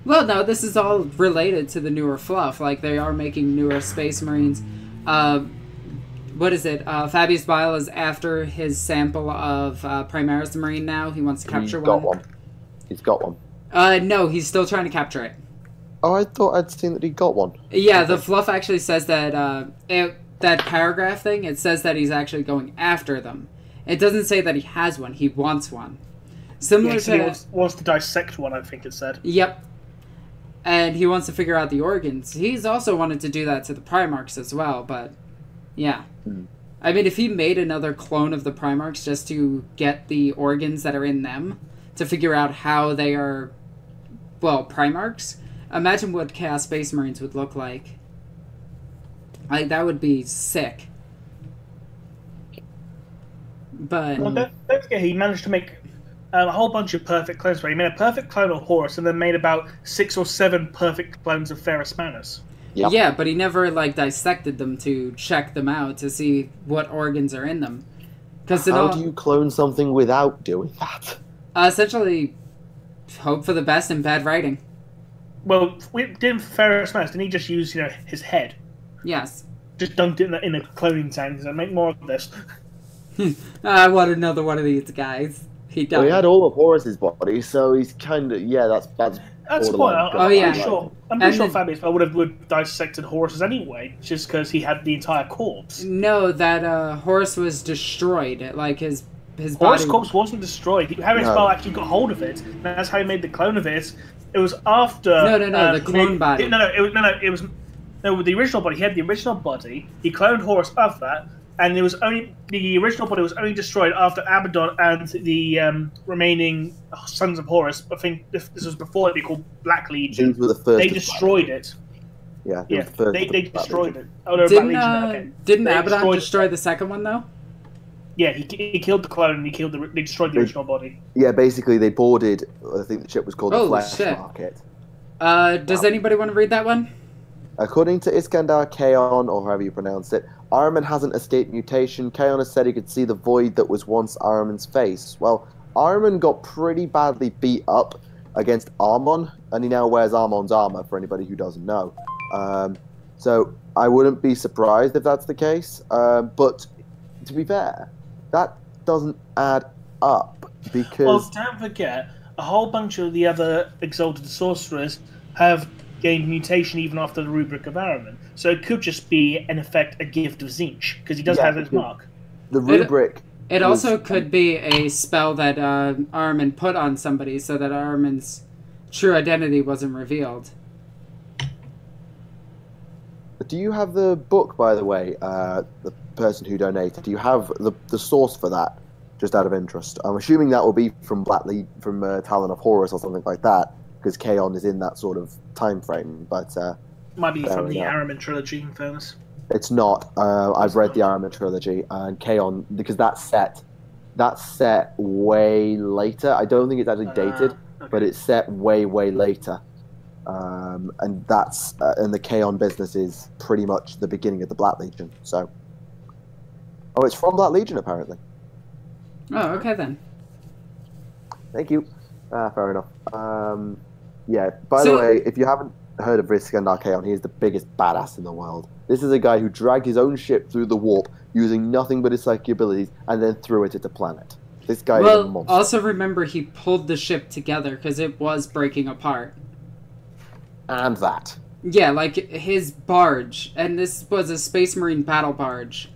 Well, no, this is all related to the newer fluff. Like, they are making newer Space Marines. What is it? Fabius Bile is after his sample of Primaris Marine now. He wants to capture one. He's got one. No, he's still trying to capture it. Oh, I thought I'd seen that he got one. Yeah, the fluff actually says that... that paragraph thing, it says that he's actually going after them. It doesn't say that he has one, he wants one. Similar to... He wants to dissect one, I think it said. Yep. And he wants to figure out the organs. He's also wanted to do that to the Primarchs as well, but... Yeah. I mean, if he made another clone of the Primarchs just to get the organs that are in them, to figure out how they are, well, Primarchs, imagine what Chaos Space Marines would look like. Like, that would be sick. But... Well, don't forget, he managed to make a whole bunch of perfect clones. He made a perfect clone of Horus, and then made about 6 or 7 perfect clones of Ferrus Manus. Yep. Yeah, but he never, like, dissected them to check them out, to see what organs are in them. How do you clone something without doing that? Essentially, hope for the best and bad writing. Well, we did Ferrus Manus, didn't he just use, his head? Yes. Just dunked it in a cloning tank and make more of this. I want another one of these guys. He died. Well, he had all of Horus's body, so he's kind of... Yeah, that's what I'm pretty sure Fabius would have dissected Horus's anyway, just because he had the entire corpse. No, that Horus was destroyed. Like, his Horus' corpse wasn't destroyed. Fabius Bile actually got hold of it. And that's how he made the clone of it. It was after... No, the clone body. It was... No, with the original body, he had the original body. He cloned Horus after that, and the original body was only destroyed after Abaddon and the remaining sons of Horus. I think this was before they called Black Legion. These were the first. They destroyed it. Yeah, they destroyed it. Oh, no, didn't Abaddon destroy the second one though? Yeah, he killed the clone. And they destroyed the original body. Yeah, basically they boarded. I think the ship was called the Flesh Market. Does anybody want to read that one? According to Iskandar Kaelen, or however you pronounce it, Arhiman hasn't escaped mutation. Kaelen has said he could see the void that was once Arhiman's face. Well, Arhiman got pretty badly beat up against Armon, and he now wears Armon's armor, for anybody who doesn't know. So I wouldn't be surprised if that's the case. But to be fair, that doesn't add up, because... Well, don't forget, a whole bunch of the other Exalted Sorcerers have gained mutation even after the Rubric of Arhiman. So it could just be, in effect, a gift of Tzeentch, because he does have his mark. The Rubric... It also could be a spell that Arhiman put on somebody so that Arhiman's true identity wasn't revealed. Do you have the book, by the way, the person who donated? Do you have the source for that, just out of interest? I'm assuming that will be from Talon of Horus or something like that, because Kaon is in that sort of time frame. But might be from the Arhiman trilogy, in fairness. It's not. I've read the Arhiman trilogy, and Kaon, because that's set way later. I don't think it's actually dated, okay. But it's set way later. And that's and the Kaon business is pretty much the beginning of the Black Legion. So, it's from Black Legion apparently. Oh, okay then. Thank you. Fair enough. Yeah. By the way, if you haven't heard of Iskandar Kaon, he is the biggest badass in the world. This is a guy who dragged his own ship through the warp using nothing but his psychic abilities and then threw it at the planet. This guy is a monster. Also remember he pulled the ship together because it was breaking apart. And that. Yeah, like his barge, and this was a Space Marine battle barge,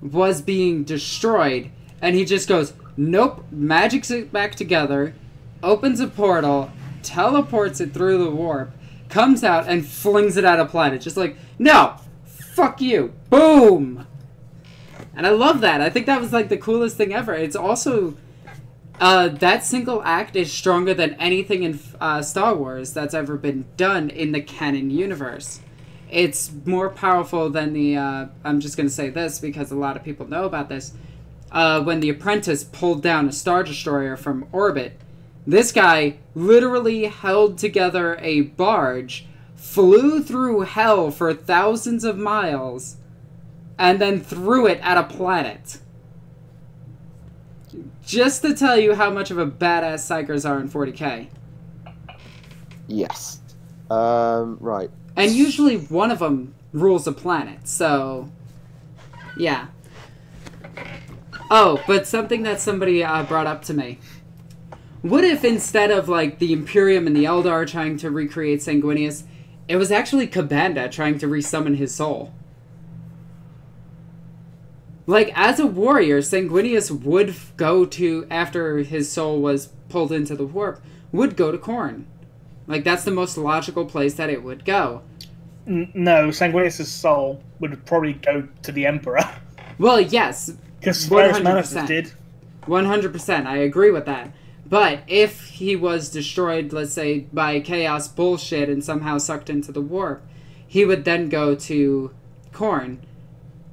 was being destroyed, and he just goes, nope, magics it back together, opens a portal, teleports it through the warp, comes out, and flings it at a planet. Just like, no, fuck you. Boom! And I love that. I think that was like the coolest thing ever. It's also... that single act is stronger than anything in Star Wars that's ever been done in the canon universe. It's more powerful than the... I'm just going to say this because a lot of people know about this. When the Apprentice pulled down a Star Destroyer from orbit, this guy literally held together a barge, flew through hell for thousands of miles, and then threw it at a planet. Just to tell you how much of a badass Psychers are in 40k. Yes. Right. And usually one of them rules a planet, so... Yeah. Oh, but something that somebody brought up to me. What if instead of, like, the Imperium and the Eldar trying to recreate Sanguinius, it was actually Kabanda trying to resummon his soul? Like, as a warrior, Sanguinius would go to, after his soul was pulled into the warp, would go to Khorne. Like, that's the most logical place that it would go. No, Sanguinius' soul would probably go to the Emperor. Well, yes. Because Horus Heresy did. 100%, I agree with that. But if he was destroyed, let's say, by chaos bullshit and somehow sucked into the warp, he would then go to Khorne.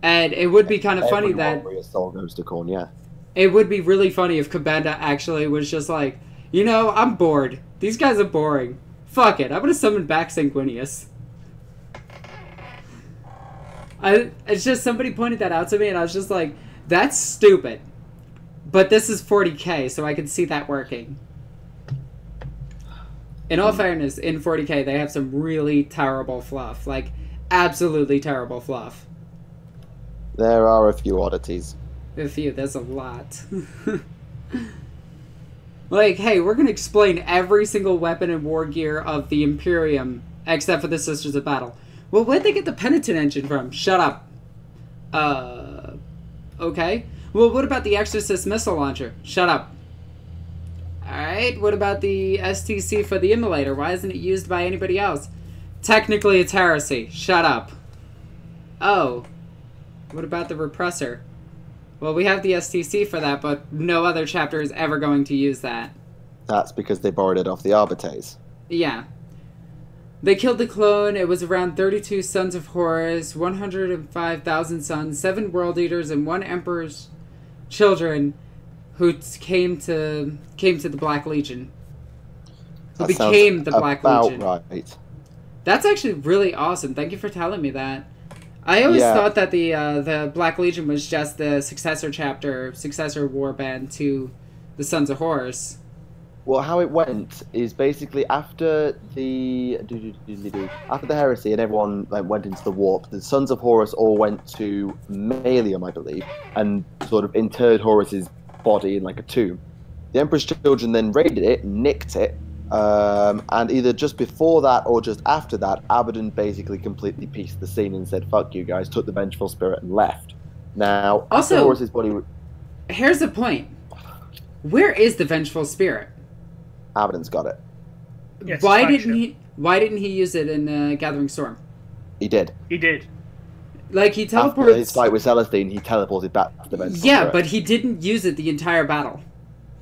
And it would be kind of funny that... Where your soul goes to Khorne, yeah. It would be really funny if Kabanda actually was just like, you know, I'm bored. These guys are boring. Fuck it, I'm gonna summon back Sanguinius. It's just somebody pointed that out to me and I was just like, that's stupid. But this is 40k, so I can see that working. In all fairness, in 40k, they have some really terrible fluff. Like, absolutely terrible fluff. There are a few oddities. A few, there's a lot. Like, hey, we're going to explain every single weapon and war gear of the Imperium, except for the Sisters of Battle. Well, where'd they get the Penitent engine from? Shut up. Okay. Well, what about the Exorcist missile launcher? Shut up. Alright, what about the STC for the Immolator? Why isn't it used by anybody else? Technically, it's heresy. Shut up. Oh. What about the Repressor? Well, we have the STC for that, but no other chapter is ever going to use that. That's because they borrowed it off the Arbites. Yeah. They killed the clone. It was around 32 sons of Horus, 105,000 sons, 7 world eaters, and 1 emperor's children who came to the Black Legion. Who became the Black Legion. Right. That's actually really awesome. Thank you for telling me that. I always thought that the Black Legion was just the successor chapter, successor warband to the Sons of Horus. Well, how it went is basically after the heresy and everyone went into the warp, the Sons of Horus all went to Malium, I believe, and sort of interred Horus's body in like a tomb. The Emperor's children then raided it, nicked it, and either just before that or just after that, Abaddon basically completely pieced the scene and said, "Fuck you guys," took the vengeful spirit and left. Now, also, after Horus's body... Here's the point. Where is the vengeful spirit? Abaddon's got it. Yes, Why didn't he use it in Gathering Storm? He did. He did. Like, he teleported... After his fight with Celestine, he teleported back to the vengeful spirit. But he didn't use it the entire battle.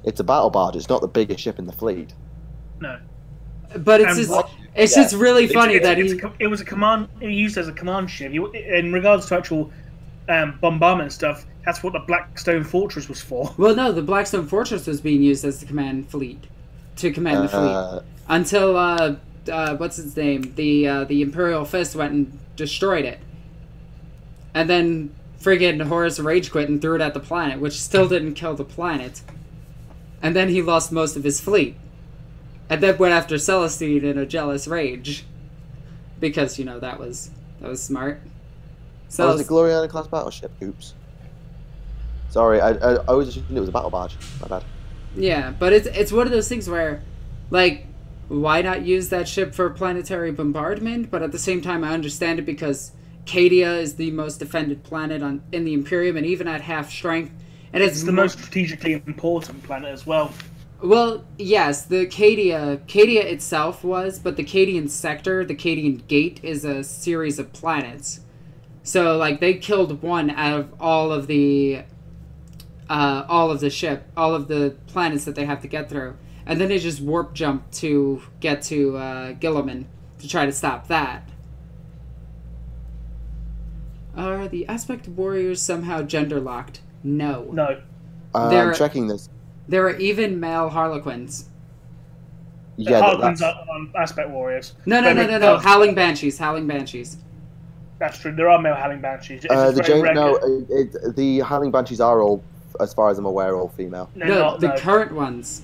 It's a battle barge. It's not the biggest ship in the fleet. No. But it's just really funny that it was a command. He used as a command ship. In regards to actual bombardment stuff, that's what the Blackstone Fortress was for. Well, no, the Blackstone Fortress was being used as the command fleet to command the fleet until what's his name? The Imperial Fist went and destroyed it, and then friggin' Horus rage quit and threw it at the planet, which still didn't kill the planet. And then he lost most of his fleet. And then went after Celestine in a jealous rage. Because, you know, that was smart. So was it Gloriana class battleship? Oops. Sorry, I always assumed it was a battle barge. My bad. Yeah, but it's one of those things where, like, why not use that ship for planetary bombardment? But at the same time, I understand it because Cadia is the most defended planet in the Imperium, and even at half strength, and it's the most strategically important planet as well. Well, yes, the Cadia itself was, but the Cadian sector, the Cadian Gate, is a series of planets. So, like, they killed one out of all of the planets that they have to get through, and then they just warp jump to get to Guilliman to try to stop that. Are the aspect warriors somehow gender locked? No. No. I'm checking this. There are even male Harlequins. Yeah, Harlequins are aspect warriors. No. Howling Banshees. That's true. There are male Howling Banshees. The Howling Banshees are all, as far as I'm aware, all female. The current ones.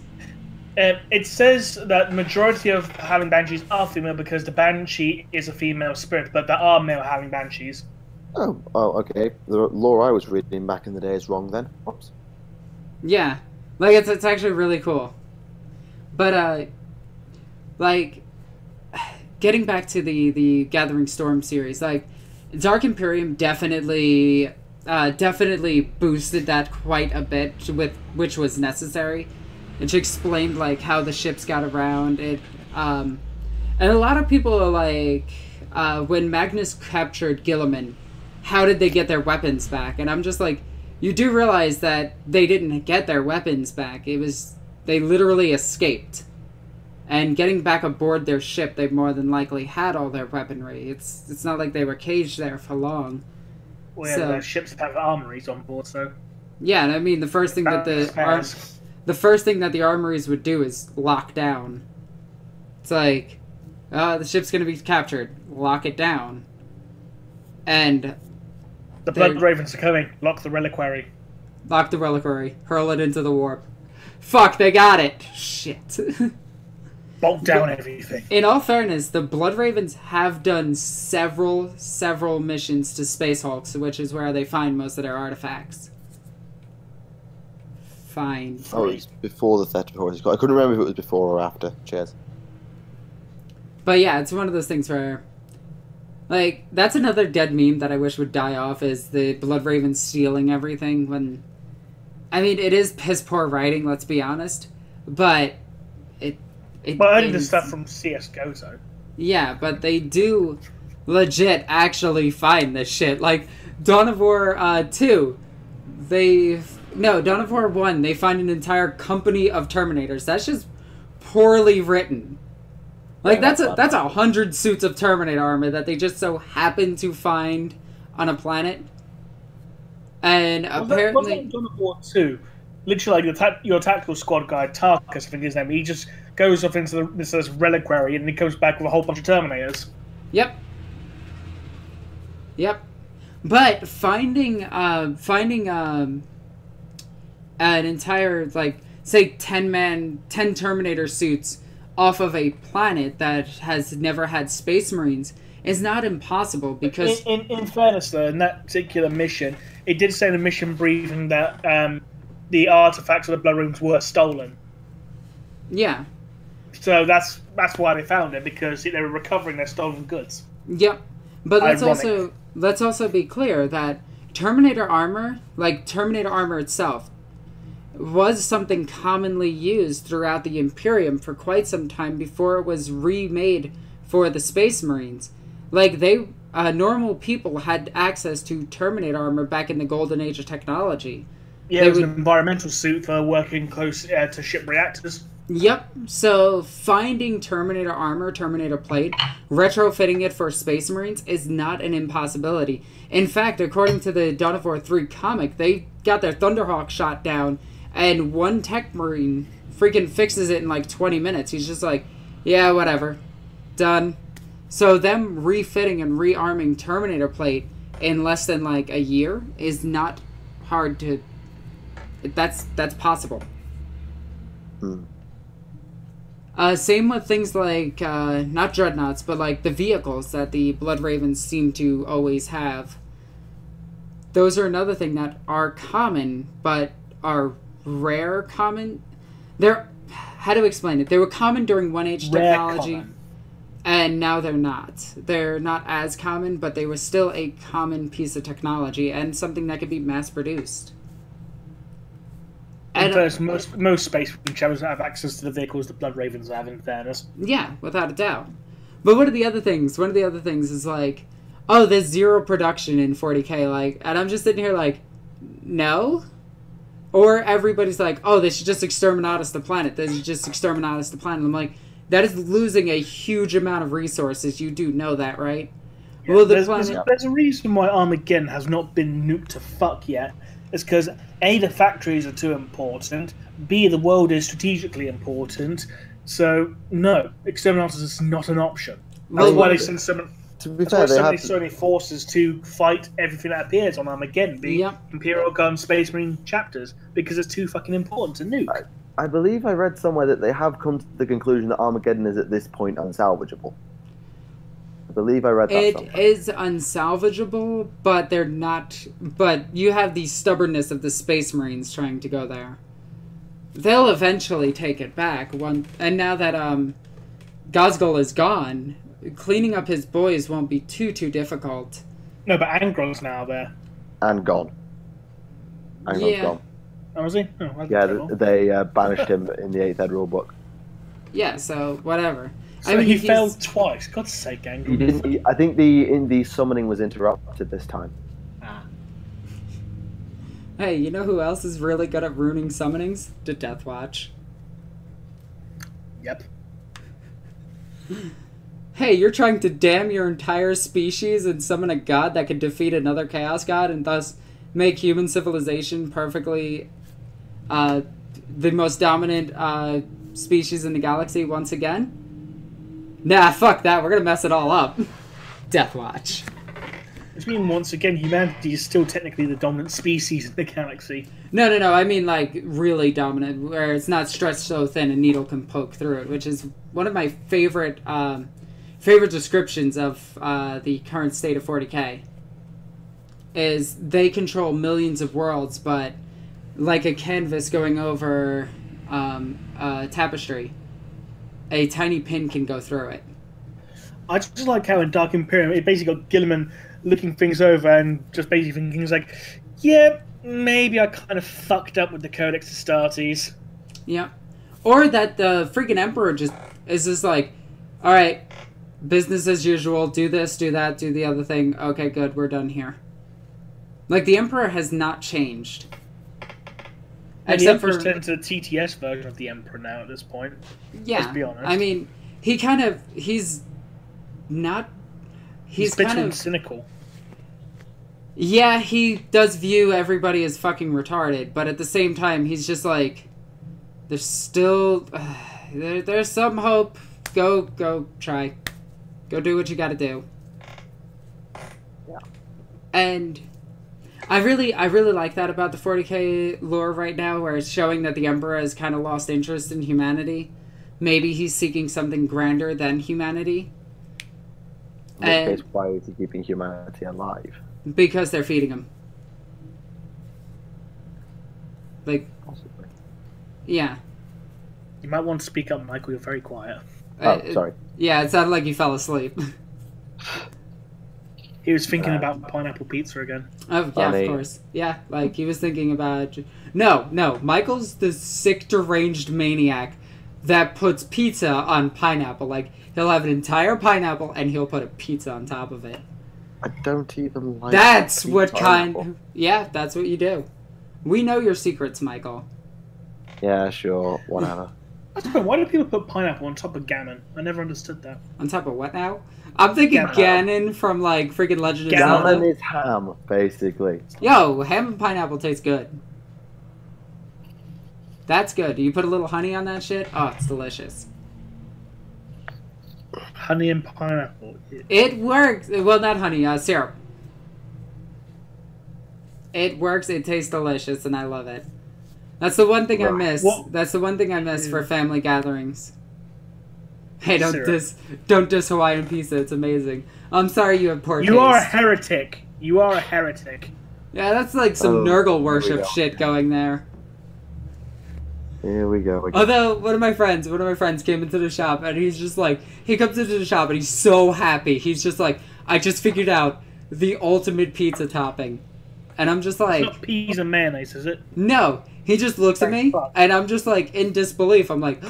It says that the majority of Howling Banshees are female because the Banshee is a female spirit, but there are male Howling Banshees. Oh, okay. The lore I was reading back in the day is wrong then. Oops. Yeah. Like, it's actually really cool. But, like, getting back to the Gathering Storm series, like, Dark Imperium definitely boosted that quite a bit, which was necessary. It explained, like, how the ships got around. And a lot of people are like, when Magnus captured Guilliman, how did they get their weapons back? And I'm just like, you do realize that they didn't get their weapons back. They literally escaped. And getting back aboard their ship, they more than likely had all their weaponry. It's not like they were caged there for long. Well, yeah, their ships have armories on board, so... Yeah, and I mean, the first thing that the armories would do is lock down. It's like, the ship's gonna be captured. Lock it down. And... The Blood Ravens are coming. Lock the reliquary. Lock the reliquary. Hurl it into the warp. Fuck, they got it. Shit. Bolt down everything. In all fairness, the Blood Ravens have done several missions to Space Hulks, which is where they find most of their artifacts. Fine. Oh, it's before the Theft of Horus. I couldn't remember if it was before or after. Cheers. But yeah, it's one of those things where... Like, that's another dead meme that I wish would die off, is the Blood Ravens stealing everything when... I mean, it is piss poor writing, let's be honest, but But only the stuff from CSGO, though. Yeah, but they do legit actually find this shit. Like, Dawn of War 2, Dawn of War 1, they find an entire company of Terminators. That's just poorly written. Like, that's 100 suits of Terminator armor that they just so happen to find on a planet. And apparently... Wasn't Dawn of War 2, literally, like, your tactical squad guy, Tarkus, I think his name, he just goes off into this reliquary and he comes back with a whole bunch of Terminators. Yep. But finding an entire, like... say 10 Terminator suits off of a planet that has never had Space Marines is not impossible because... In fairness, though, in that particular mission, it did say in the mission briefing that the artifacts of the Blood Rooms were stolen. Yeah. So that's why they found it, because they were recovering their stolen goods. Yep. But let's also be clear that Terminator armor, like Terminator armor itself, was something commonly used throughout the Imperium for quite some time before it was remade for the Space Marines. Like, normal people had access to Terminator armor back in the golden age of technology. Yeah, it was an environmental suit for working close to ship reactors. Yep. So finding Terminator armor, Terminator plate, retrofitting it for Space Marines is not an impossibility. In fact, according to the Dawn of War 3 comic, they got their Thunderhawk shot down, and one Tech Marine freaking fixes it in like 20 minutes. He's just like, yeah, whatever. Done. So them refitting and rearming Terminator plate in less than like a year is not hard to... That's possible. Same with things like, not dreadnoughts, but like the vehicles that the Blood Ravens seem to always have. Those are another thing that are common, but are rare common. They're, how to explain it? They were common during One Age technology, and now they're not. They're not as common, but they were still a common piece of technology and something that could be mass-produced. In fairness, most Space Marine shadows have access to the vehicles that Blood Ravens have, in fairness. Yeah, without a doubt. But one of the other things is like, oh, there's zero production in 40K, like, and I'm just sitting here like, no? Or everybody's like, oh, they should just exterminatus the planet. They should just exterminatus the planet. I'm like, that is losing a huge amount of resources. You do know that, right? Yeah, well, there's a reason why Armageddon has not been nuked to fuck yet. It's because A, the factories are too important, B, the world is strategically important, so no, exterminatus is not an option. That's why they send so many forces to fight everything that appears on Armageddon, be Imperial Gun, Space Marine chapters, because it's too fucking important to nuke. I believe I read somewhere that they have come to the conclusion that Armageddon is at this point unsalvageable. I believe I read that somewhere. It is unsalvageable, but they're not... But you have the stubbornness of the Space Marines trying to go there. They'll eventually take it back. And now that Gosgol is gone, cleaning up his boys won't be too difficult. No, but Angron's now there. And gone. Angron's gone. Oh, was he? Oh, yeah, they banished him in the 8th Ed rulebook. Yeah, so whatever. So I mean, he failed twice. God's sake, Angron. He didn't. I think the summoning was interrupted this time. Hey, you know who else is really good at ruining summonings? The Deathwatch. Yep. Hey, you're trying to damn your entire species and summon a god that can defeat another chaos god and thus make human civilization perfectly the most dominant species in the galaxy once again? Nah, fuck that. We're gonna mess it all up. Deathwatch. Which means, once again, humanity is still technically the dominant species in the galaxy. No. I mean, like, really dominant, where it's not stretched so thin a needle can poke through it, which is one of my favorite descriptions of the current state of 40K. Is they control millions of worlds, but like a canvas going over tapestry, a tiny pin can go through it. I just like how in Dark Imperium, it basically got Gilliman looking things over and just basically thinking, he's like, yeah, maybe I kind of fucked up with the Codex Astartes. Yeah. Or that the freaking Emperor just is just like, alright, business as usual, do this, do that, do the other thing, okay, good, we're done here. Like, the Emperor has not changed. And except the Emperor's turned to the TTS version of the Emperor now at this point. Yeah. Let's be honest. I mean, he's kind of cynical. Yeah, he does view everybody as fucking retarded, but at the same time, he's just like, there's still, there's some hope. Go try. Go do what you gotta do. Yeah. And I really like that about the 40k lore right now, where it's showing that the Emperor has kind of lost interest in humanity. Maybe he's seeking something grander than humanity. In which case, why is he keeping humanity alive? Because they're feeding him. Like, Possibly. yeah. You might want to speak up, Michael. You're very quiet. Oh, sorry. Yeah, it sounded like you fell asleep. He was thinking about pineapple pizza again. Oh, yeah, of course. Yeah, like, he was thinking about... No, Michael's the sick, deranged maniac that puts pizza on pineapple. Like, he'll have an entire pineapple, and he'll put a pizza on top of it. I don't even like... That's what kind... Yeah, that's what you do. We know your secrets, Michael. Yeah, sure, whatever. Why do people put pineapple on top of gammon? I never understood that. On top of what now? I'm thinking Ganon from, like, freaking Legend of Zelda. Gammon is ham, basically. Yo, ham and pineapple tastes good. That's good. Do you put a little honey on that shit? Oh, it's delicious. Honey and pineapple. It works. Well, not honey, syrup. It works. It tastes delicious, and I love it. That's the one thing I miss. What? That's the one thing I miss for family gatherings. Hey, don't Syrup. diss Hawaiian pizza. It's amazing. I'm sorry you have poor taste. You are a heretic. You are a heretic. Yeah, that's like some Nurgle worship shit going there. Here we go. Although one of my friends came into the shop and he's just like, he comes into the shop and he's so happy. He's just like, I just figured out the ultimate pizza topping, and I'm just like, It's not peas and mayonnaise, is it? no. He just looks at me Fuck. and I'm just like in disbelief. I'm like,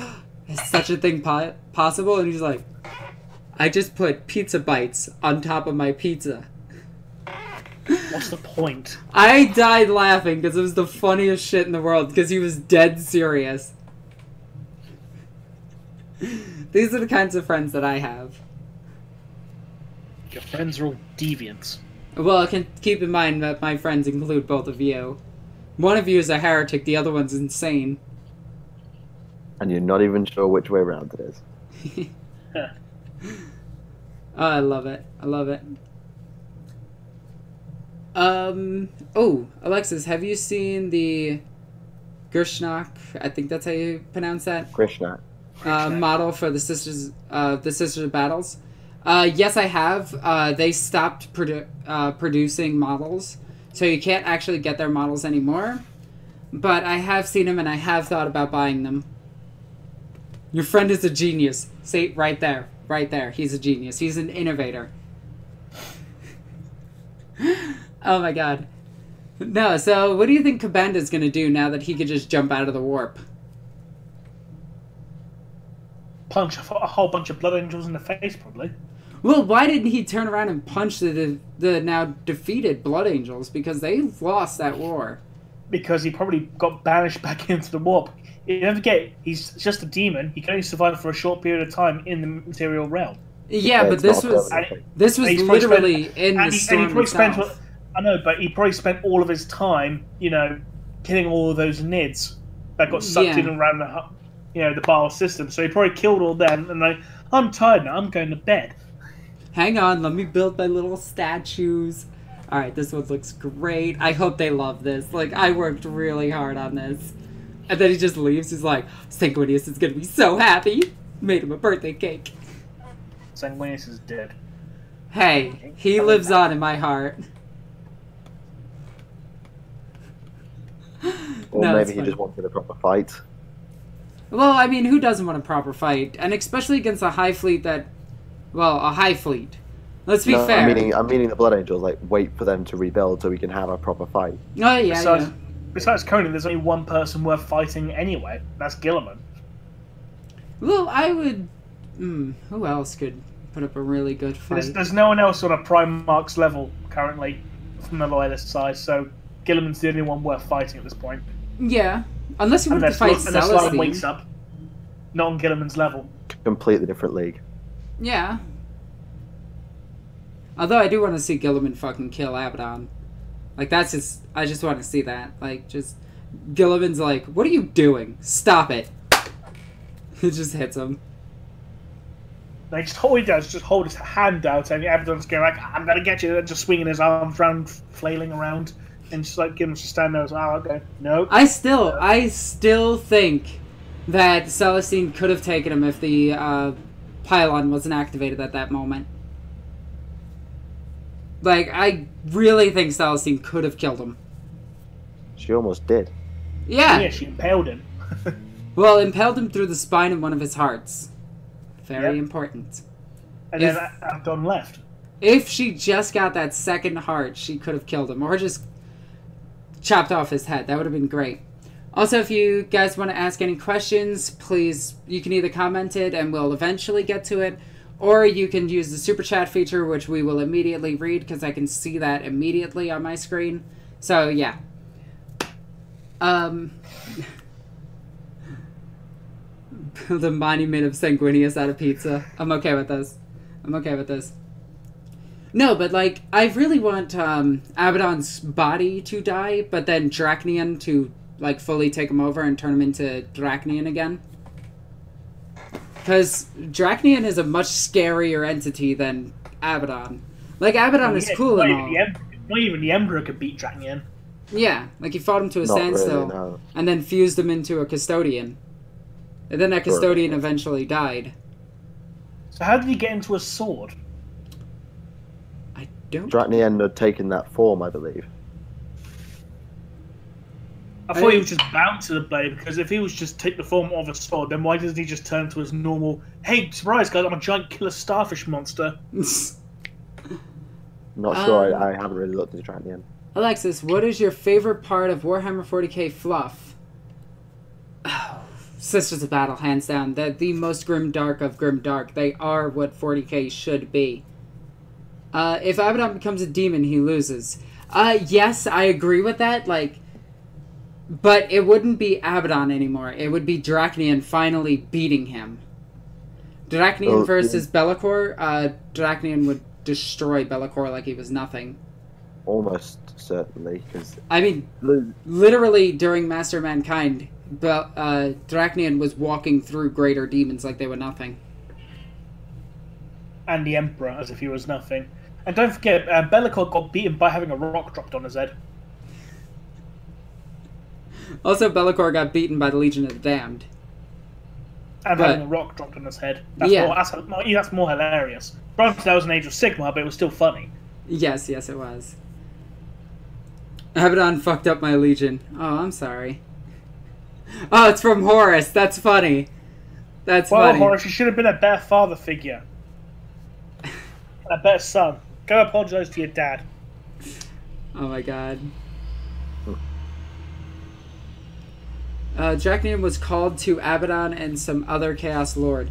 is such a thing possible? And he's like, I just put pizza bites on top of my pizza. What's the point? I died laughing because it was the funniest shit in the world because he was dead serious. These are the kinds of friends that I have. Your friends are all deviants. Well, I can keep in mind that my friends include both of you. One of you is a heretic, the other one's insane. And you're not even sure which way around it is. Oh, I love it. I love it. Oh, Alexis, have you seen the Gershnak, I think that's how you pronounce that? Krishna. Model for the Sisters of Battles? Yes, I have. They stopped producing models, so you can't actually get their models anymore. But I have seen them, and I have thought about buying them. Your friend is a genius. See, right there. Right there. He's a genius. He's an innovator. Oh my god. No, so what do you think Kabanda's gonna do now that he could just jump out of the warp? Punch a whole bunch of blood angels in the face, probably. Well, why didn't he turn around and punch the now defeated Blood Angels? Because they lost that war. Because he probably got banished back into the warp. You don't forget, he's just a demon. He can only survive for a short period of time in the material realm. Yeah, but this was literally in the storm itself. I know, but he probably spent all of his time, killing all of those nids that got sucked in around the Bile system. So he probably killed all them, and I'm tired now. I'm going to bed. Hang on, let me build my little statues. Alright, this one looks great. I hope they love this. Like, I worked really hard on this. And then he just leaves. He's like, Sanguinius is going to be so happy. Made him a birthday cake. Sanguinius is dead. Hey, he lives on in my heart. Or No, maybe he just wanted a proper fight. Well, I mean, who doesn't want a proper fight? And especially against a high fleet that... Well, a high fleet. Let's be fair. I'm meaning the Blood Angels, like, wait for them to rebuild so we can have a proper fight. Oh, yeah, Besides Conan, there's only one person worth fighting anyway. That's Guilliman. Well, I would... who else could put up a really good fight? There's no one else on a Primarch's level currently from the loyalist side, so Guilliman's the only one worth fighting at this point. Yeah. Unless you want to fight Celestine wakes up. Not on Guilliman's level. Completely different league. Yeah. Although I do want to see Guilliman fucking kill Abaddon. Like, that's just... I just want to see that. Like, just... Guilliman's like, what are you doing? Stop it. It just hits him. Like, all he does is just hold his hand out, and Abaddon's going like, I'm gonna get you, and just swinging his arms around, flailing around. and just like give him a stand there. Okay, no. I still think that Celestine could have taken him if the pylon wasn't activated at that moment. Like, I really think Celestine could have killed him. She almost did. Yeah. Yeah, she impaled him. Well, impaled him through the spine of one of his hearts. Very important. And then Abdon left. If she just got that second heart, she could have killed him. Or just chopped off his head. That would have been great. Also, if you guys want to ask any questions, please, you can either comment it and we'll eventually get to it. Or you can use the super chat feature, which we will immediately read because I can see that immediately on my screen. So, yeah. Build a monument of Sanguinius out of pizza. I'm okay with this. No, but, like, I really want Abaddon's body to die, but then Drach'nyen to, like, fully take him over and turn him into Drach'nyen again. Because Drach'nyen is a much scarier entity than Abaddon. Like, Abaddon is cool and all. Not even the Emperor could beat Drach'nyen. Yeah, like he fought him to a standstill, really, no. and then fused him into a custodian. And then that custodian eventually died. So how did he get into a sword? I don't... Drach'nyen had taken that form, I believe. I thought he was just bound to the blade, because if he was just take the form of a sword, then why doesn't he just turn to his normal, hey, surprise guys, I'm a giant killer starfish monster? Not sure, I haven't really looked at Drach'nyen. Alexis, what is your favorite part of Warhammer 40k Fluff? Oh, Sisters of Battle, hands down. They're the most grimdark of grimdark. They are what 40k should be. If Abaddon becomes a demon, he loses. Yes, I agree with that, like... But it wouldn't be Abaddon anymore. It would be Drach'nyen finally beating him. Drach'nyen versus Be'lakor, Drach'nyen would destroy Be'lakor like he was nothing. Almost certainly, because... I mean, literally during Master of Mankind, Drach'nyen was walking through greater demons like they were nothing. And the Emperor, as if he was nothing. And don't forget, Be'lakor got beaten by having a rock dropped on his head. Also, Be'lakor got beaten by the Legion of the Damned. And having a rock dropped on his head. That's more hilarious. Granted, that was an Age of Sigmar, but it was still funny. Yes, it was. Abaddon fucked up my Legion. Oh, I'm sorry. Oh, it's from Horus. That's funny. That's funny. Horus, you should have been a better father figure. A better son. Go apologize to your dad. Oh my god. Drach'nyen was called to Abaddon and some other Chaos Lord.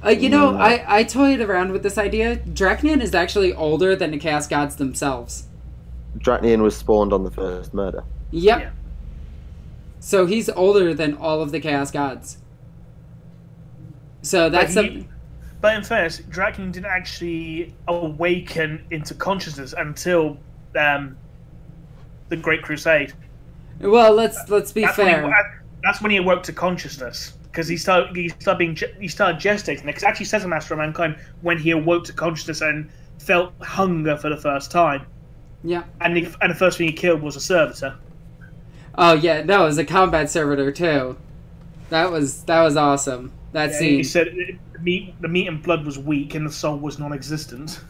You know, I toyed around with this idea. Drach'nyen is actually older than the Chaos Gods themselves. Drach'nyen was spawned on the first murder. Yep. Yeah. So he's older than all of the Chaos Gods. So that's But in fairness, Drach'nyen didn't actually awaken into consciousness until the Great Crusade. Well, let's be fair. That's when he awoke to consciousness, because he started gestating. It actually says in Master of Mankind when he awoke to consciousness and felt hunger for the first time. Yeah. And the first thing he killed was a servitor. Oh yeah, no, it was a combat servitor too. That was awesome. That scene. He said the meat and blood was weak and the soul was non-existent.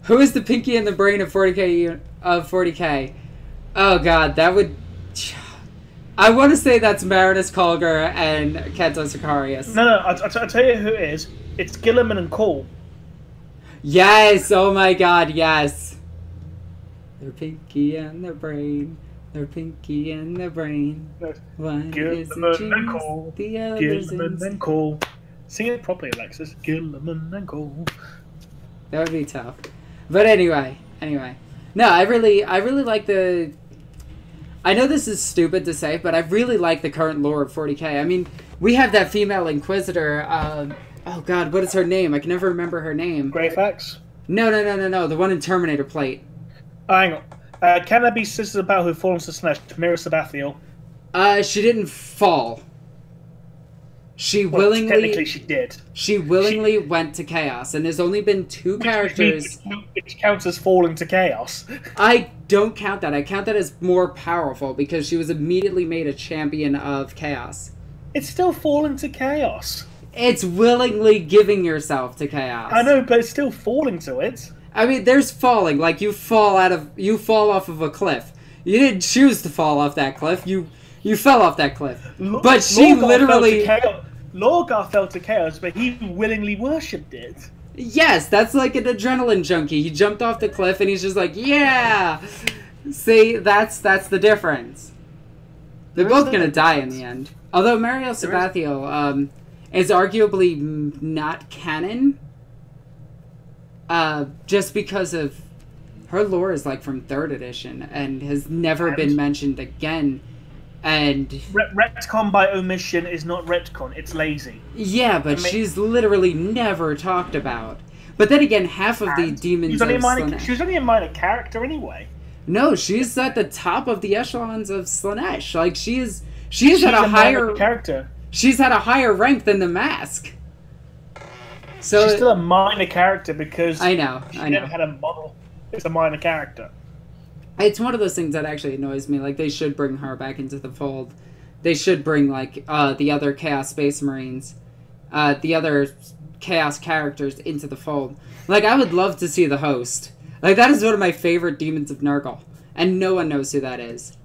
Who is the pinky and the brain of 40k? Oh god, that would... I want to say that's Marinus Colgar and Kento Sicarius. No, I'll tell you who it is. It's Guilliman and Cole. Yes! Oh my god, yes! Their pinky and their brain. Their pinky and their brain. One is the G's, the other's Guilliman and Cole. Sing it properly, Alexis. Guilliman and Cole. That would be tough. But anyway. No, I really like the... I know this is stupid to say, but I really like the current lore of 40k. I mean, we have that female Inquisitor, oh god, what is her name? I can never remember her name. Greyfax? No, the one in Terminator Plate. Oh, hang on. Can that be Sisters of Battle who fallen to Slash, Mira Sabathiel? She didn't fall. Technically, she did. She willingly went to chaos, and there's only been two characters. Which counts as falling to chaos. I don't count that. I count that as more powerful because she was immediately made a champion of chaos. It's still falling to chaos. It's willingly giving yourself to chaos. I know, but it's still falling to it. I mean, there's falling. Like you fall off of a cliff. You didn't choose to fall off that cliff. You fell off that cliff. But she literally. Lorgar fell to chaos, but he willingly worshipped it. Yes, that's like an adrenaline junkie. He jumped off the cliff and he's just like, yeah. See, that's the difference. They're both gonna die in the end. Although Mario Sabathiel is arguably not canon, just because of her lore is like from 3rd edition and has never been mentioned again. And retcon by omission is not retcon, it's lazy. Yeah, but she's literally never talked about. But then again, half of the demons she was only a minor character anyway. No, she's at the top of the echelons of Slaanesh. Like she's at a higher character. She's at a higher rank than the Mask. So she's still a minor character because I know. Never had a model. It's a minor character. It's one of those things that actually annoys me. Like, they should bring her back into the fold. They should bring, like, the other Chaos Space Marines, the other Chaos characters into the fold. Like, I would love to see the Host. Like, that is one of my favorite Demons of Nurgle. And no one knows who that is.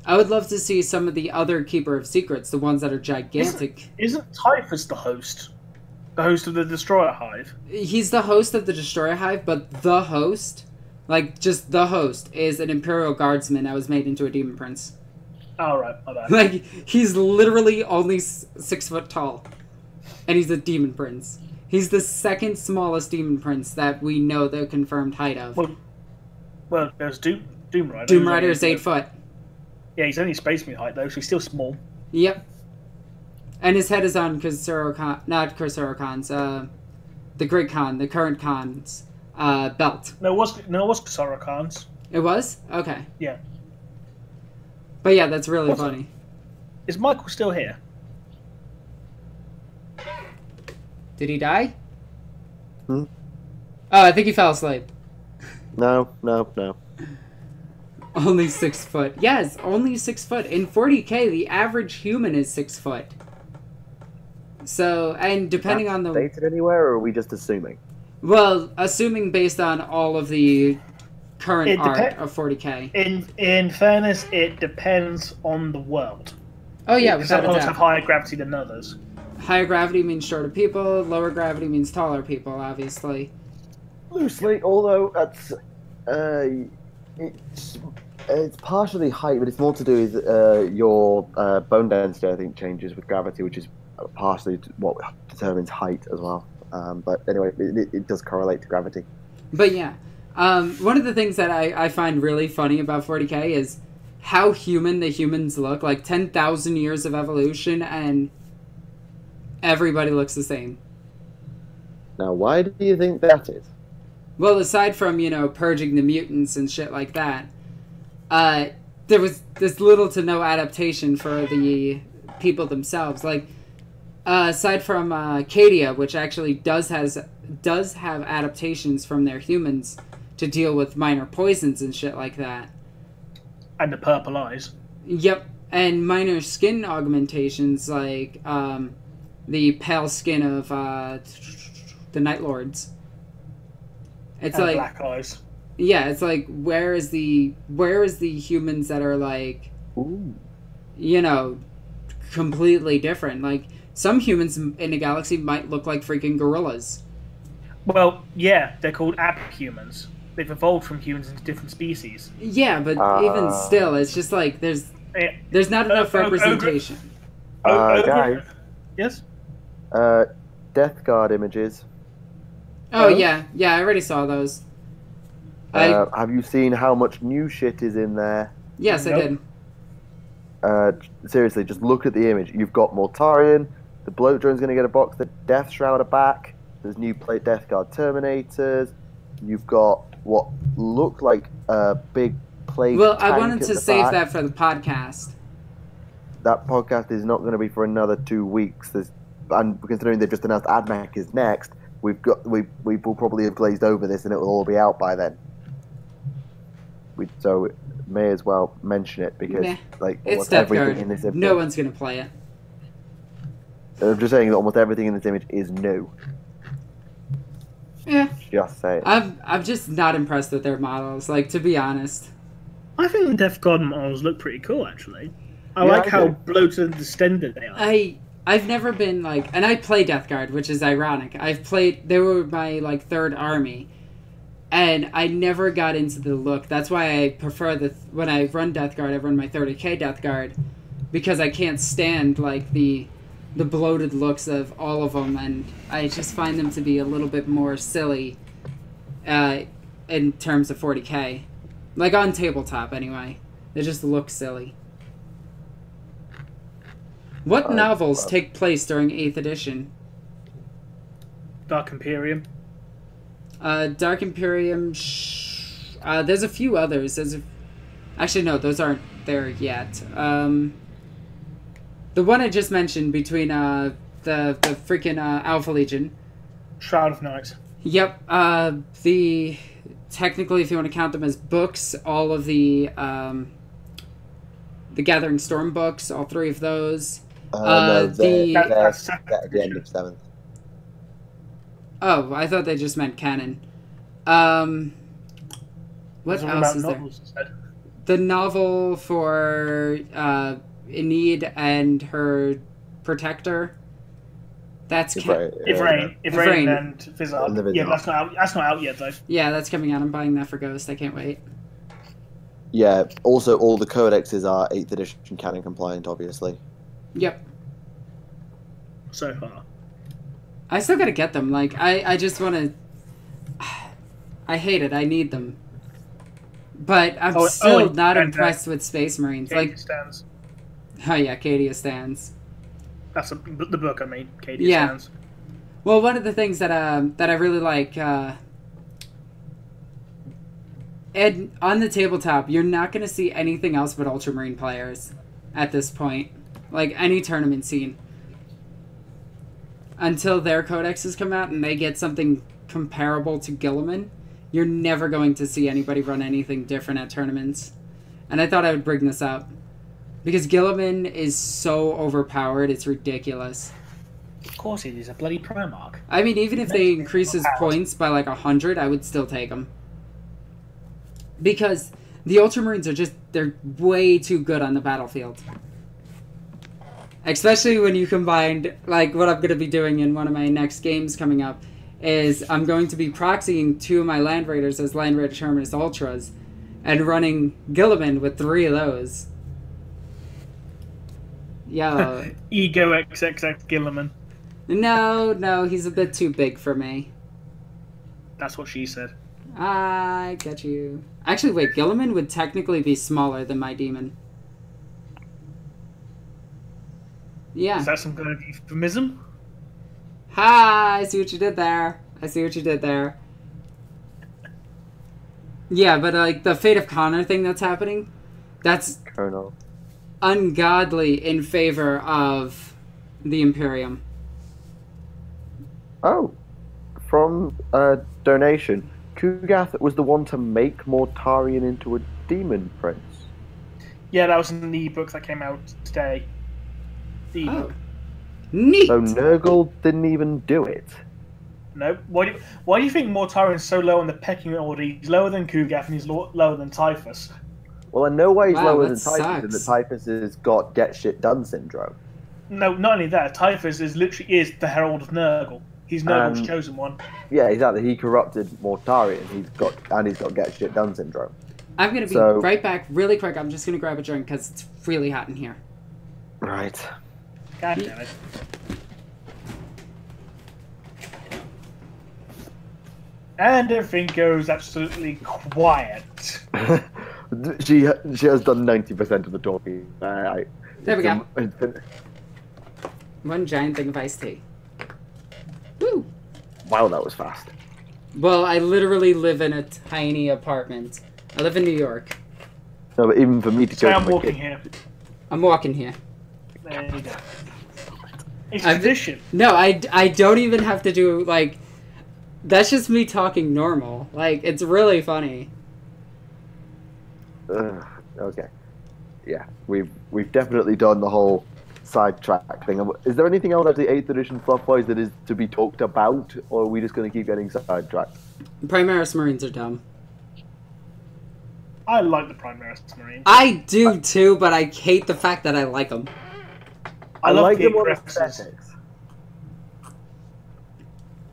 I would love to see some of the other Keeper of Secrets, the ones that are gigantic. Isn't Typhus the Host? The Host of the Destroyer Hive? He's the host of the Destroyer Hive, but the Host... Like, just the Host is an Imperial Guardsman that was made into a Demon Prince. Oh, right. My bad. Like, he's literally only 6 foot tall. And he's a Demon Prince. He's the second smallest Demon Prince that we know the confirmed height of. Well there's Doom Rider. Doom Rider is 8 foot. Yeah, he's only Space Marine height, though, so he's still small. Yep. And his head is on Khosrow Khan... Not Khosrow Khan's, the Great Khan, the current Khan's... belt. No, it was Khosrow Khan's. It was? Okay. Yeah. But yeah, that's really funny. Is Michael still here? Did he die? Hmm? Oh, I think he fell asleep. No. Only 6 foot. Yes, only 6 foot. In 40k, the average human is 6 foot. So, and depending on the... Stated anywhere, or are we just assuming? Well, assuming based on all of the current art of 40k. In fairness, it depends on the world. Oh yeah, some worlds have higher gravity than others. Higher gravity means shorter people. Lower gravity means taller people, obviously. Loosely, although it's partially height, but it's more to do with your bone density. I think changes with gravity, which is partially what determines height as well. But anyway, it does correlate to gravity. But yeah, one of the things that I find really funny about 40k is how human the humans look. Like 10,000 years of evolution and everybody looks the same. Now, why do you think that is? Well, aside from, purging the mutants and shit like that, there was this little to no adaptation for the people themselves. Like, aside from Cadia, which actually does have adaptations from their humans to deal with minor poisons and shit like that. And the purple eyes. Yep, and minor skin augmentations like the pale skin of the Night Lords. It's and like black eyes. Yeah, it's like where is the humans that are like, ooh, completely different. Like some humans in the galaxy might look like freaking gorillas. Well, yeah, they're called abhumans. They've evolved from humans into different species. Yeah, but even still, it's just like there's not enough representation. Guys. Yes? Death Guard images. Oh, yeah, I already saw those. Have you seen how much new shit is in there? Yes, nope. I did. Seriously, just look at the image. You've got Mortarion, the bloat drone's going to get a box, the Death Shroud are back, there's new plate Death Guard Terminators, you've got what look like a big plague Well, tank I wanted to save back. that for the podcast. That podcast is not going to be for another 2 weeks. and considering they've just announced AdMech is next, we will probably have glazed over this, and it will all be out by then. So may as well mention it because like it's almost everything in this image, no one's gonna play it. I'm just saying that almost everything in this image is new. Yeah. Just say it. I'm just not impressed with their models. Like, to be honest. I think the Death God models look pretty cool, actually. I like how bloated and distended they are. I've never been like, and I play Death Guard, which is ironic. They were my like third army, and I never got into the look. That's why I prefer when I run Death Guard, I run my 30k Death Guard, because I can't stand like the bloated looks of all of them, and I just find them to be a little bit more silly in terms of 40k. Like on tabletop, anyway. They just look silly. What novels take place during 8th edition? Dark Imperium. Dark Imperium... there's a few others. Actually, no, those aren't there yet. The one I just mentioned between the freaking Alpha Legion. Shroud of Night. Yep. Technically, if you want to count them as books, all of the Gathering Storm books, all 3 of those. No, they're at the end of 7th. Oh, I thought they just meant canon. What else is there? The novel for Enid and her protector. That's Ivrain and Vizard. Yeah, that's not out yet though. Yeah, that's coming out. I'm buying that for Ghost. I can't wait. Yeah. Also, all the codexes are 8th edition canon compliant, obviously. Yep. So far. I still gotta get them. Like, I just want to... I hate it. I need them. But I'm still not impressed with Space Marines. Cadia like stands. Oh yeah, Cadia stands. That's the book I mean. Cadia stands. Well, one of the things that I really like... and on the tabletop, you're not going to see anything else but Ultramarine players at this point. Like, any tournament scene. Until their codexes come out and they get something comparable to Guilliman, you're never going to see anybody run anything different at tournaments. And I thought I would bring this up. Because Guilliman is so overpowered, it's ridiculous. Of course it is, a bloody Primarch. I mean, even if they increase his points by like 100, I would still take him. Because the Ultramarines are they're way too good on the battlefield. Especially when you combined, like what I'm going to be doing in one of my next games coming up, is I'm going to be proxying 2 of my Land Raiders as Land Raider Terminus Ultras, and running Guilliman with 3 of those. Yeah. EgoXXX Guilliman. No, he's a bit too big for me. That's what she said. I get you. Actually, wait, Guilliman would technically be smaller than my demon. Yeah. Is that some kind of euphemism? Ha! I see what you did there. Yeah, but like the Fate of Connor thing that's happening, that's Colonel. Ungodly in favor of the Imperium. Oh, from a donation, Kugath was the one to make Mortarion into a demon prince. Yeah, that was in the book that came out today. The book. Neat. So Nurgle didn't even do it. No. Why do you think Mortarion's so low on the pecking order? He's lower than Kugath and he's lower than Typhus. Well, I know why he's lower than sucks. Typhus, and that Typhus has got get shit done syndrome. No, not only that, Typhus is literally the Herald of Nurgle. He's Nurgle's chosen one. Yeah, exactly. He corrupted Mortarion. He's got get shit done syndrome. I'm gonna be right back, really quick. I'm just gonna grab a drink because it's really hot in here. Right. God damn it. And everything goes absolutely quiet. She has done 90% of the talking. There we go. One giant thing of iced tea. Woo! Wow, that was fast. Well, I literally live in a tiny apartment. I live in New York. No, but even for me to go... I'm walking here. I'm walking here. There you go. Expedition. No, I don't even have to do, like... That's just me talking normal. Like, it's really funny. Okay. Yeah, we've definitely done the whole sidetrack thing. Is there anything else at the 8th edition Fluff-wise that is to be talked about, or are we just going to keep getting sidetracked? Primaris Marines are dumb. I like the Primaris Marines. I do too, but I hate the fact that I like them. I love like the them on aesthetics. aesthetics.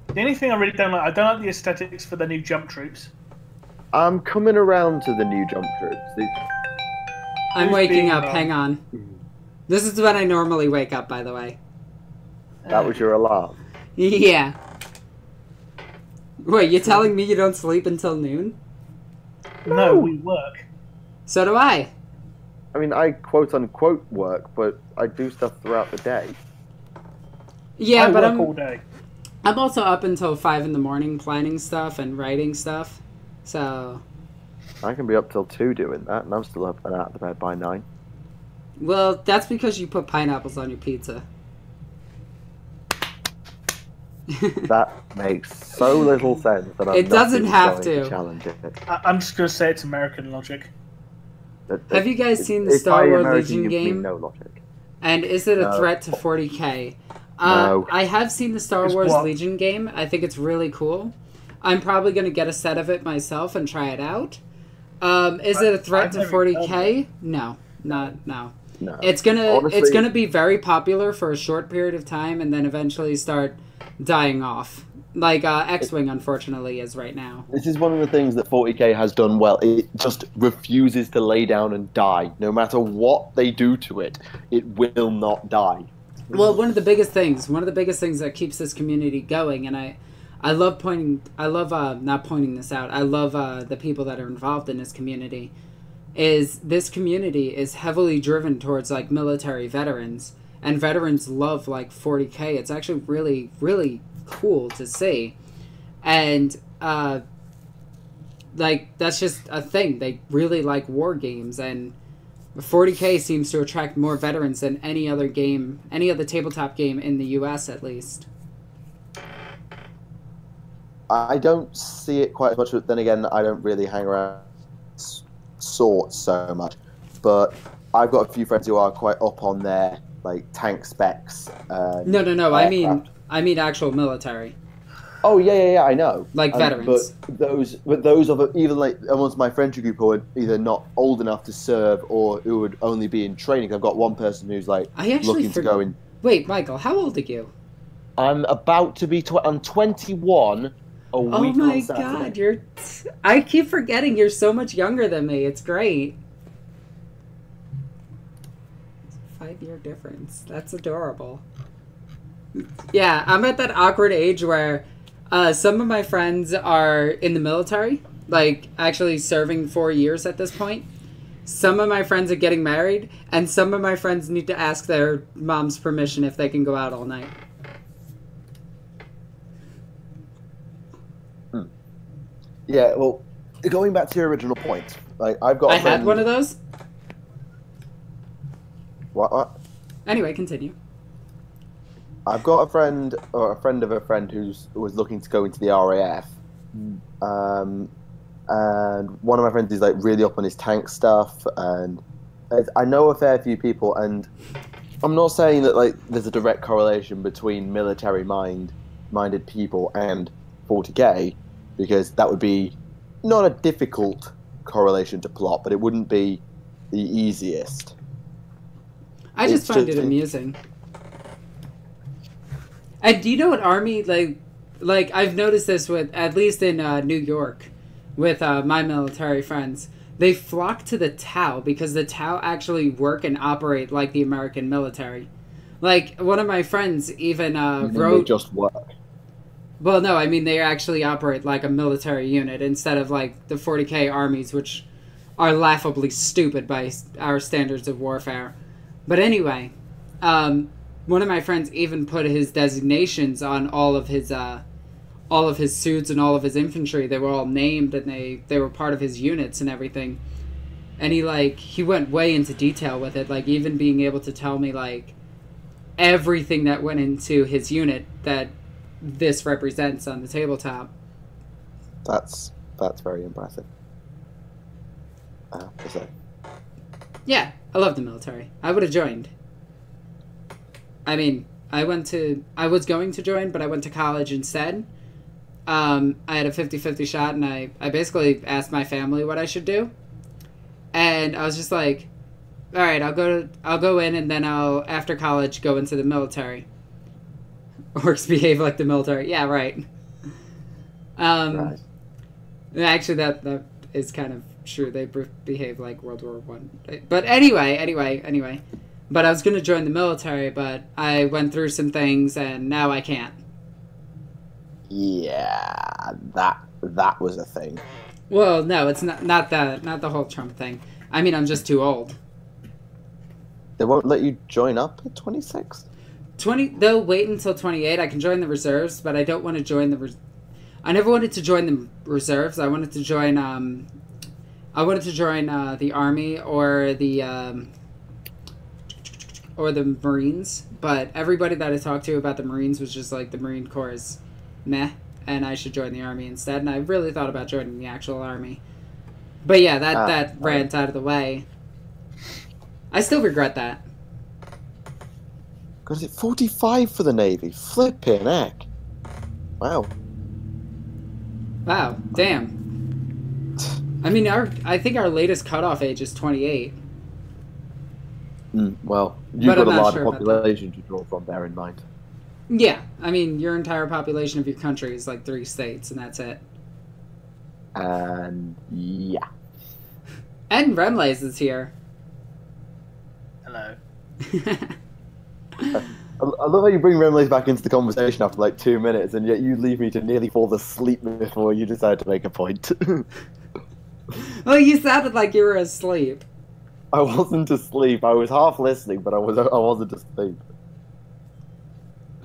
The only thing I really don't like, I don't like the aesthetics for the new jump troops. I'm coming around to the new jump troops. I'm waking up, hang on. This is when I normally wake up, by the way. That was your alarm. Yeah. Wait, you're telling me you don't sleep until noon? No, we work. So do I. I mean, I quote-unquote work, but I do stuff throughout the day. Yeah, I but work all day. I'm also up until 5 in the morning planning stuff and writing stuff. So... I can be up till 2 doing that, and I'm still up and out of bed by 9. Well, that's because you put pineapples on your pizza. That makes so little sense that I'm It doesn't not have going to. challenge it. I'm just going to say it's American logic. Have you guys seen the If Star by Wars American, Legion you mean game? No logic. And is it a No. threat to 40k? No. I have seen the Star It's Wars what? Legion game. I think it's really cool. I'm probably going to get a set of it myself and try it out. Is it a threat I've to never 40k? No. No. No. It's gonna Honestly, be very popular for a short period of time and then eventually start dying off. Like X-Wing unfortunately is right now. This is one of the things that 40k has done well. It just refuses to lay down and die. No matter what they do to it, it will not die. Well, one of the biggest things that keeps this community going, and I love not pointing this out. I love the people that are involved in this community. This community is heavily driven towards like military veterans, and veterans love like 40k. It's actually really, really cool to see, and like that's just a thing. They really like war games, and 40k seems to attract more veterans than any other tabletop game in the US at least. I don't see it quite as much, but then again, I don't really hang around sorts so much. But I've got a few friends who are quite up on their like tank specs. No. I mean actual military. Oh yeah, I know. Like veterans. But those of even like amongst my friendship group who are either not old enough to serve or who would only be in training. I've got one person who's like looking to go in. Wait, Michael, how old are you? I'm about to be. I'm 21. A week Oh my on Saturday. god, I keep forgetting you're so much younger than me. It's great. It's a 5-year difference. That's adorable. Yeah, I'm at that awkward age where some of my friends are in the military, like actually serving 4 years at this point. Some of my friends are getting married, and some of my friends need to ask their mom's permission if they can go out all night. Yeah, well, going back to your original point, like I've got. I had one of those. What? Anyway, continue. I've got a friend or a friend of a friend who was looking to go into the RAF, and one of my friends is like really up on his tank stuff, and I know a fair few people, and I'm not saying that like there's a direct correlation between military-minded people and 40k. Because that would be not a difficult correlation to plot, but it wouldn't be the easiest. I just find it amusing. And do you know what army, like I've noticed this with, at least in New York, with my military friends, they flock to the Tau because the Tau actually work and operate like the American military. Like, one of my friends even wrote... They just work. Well, no, I mean, they actually operate like a military unit instead of like the 40k armies, which are laughably stupid by our standards of warfare. But anyway, one of my friends even put his designations on all of his suits and all of his infantry. They were all named and they were part of his units and everything. And he went way into detail with it, like even being able to tell me like everything that went into his unit that this represents on the tabletop. That's very impressive. I have to say. Yeah, I love the military. I would have joined. I mean, I was going to join, but I went to college instead. I had a 50-50 shot, and I basically asked my family what I should do. And I was just like, all right, I'll go in, and then I'll, after college, go into the military. Orcs behave like the military. Yeah, right. Right. Actually, that is kind of true. They behave like World War One. But anyway. But I was going to join the military, but I went through some things, and now I can't. Yeah, that was a thing. Well, no, it's not the whole Trump thing. I mean, I'm just too old. They won't let you join up at 26? They'll wait until 28. I can join the reserves, but I don't want to join the I never wanted to join the reserves. I wanted to join the army or the Marines, but everybody that I talked to about the Marines was just like, the Marine Corps is meh, and I should join the army instead. And I really thought about joining the actual army. But yeah, that rant out of the way. I still regret that. Got it 45 for the Navy. Flipping heck. Wow. Wow, damn. I mean, I think our latest cutoff age is 28. Well, you've got a larger sure population to draw from, bear in mind. Yeah, I mean, your entire population of your country is like 3 states, and that's it. And yeah. And Remleiz is here. Hello. I love how you bring Remleiz back into the conversation after like 2 minutes, and yet you leave me to nearly fall asleep before you decide to make a point. Well, you sounded like you were asleep. I wasn't asleep. I was half listening, but I wasn't asleep.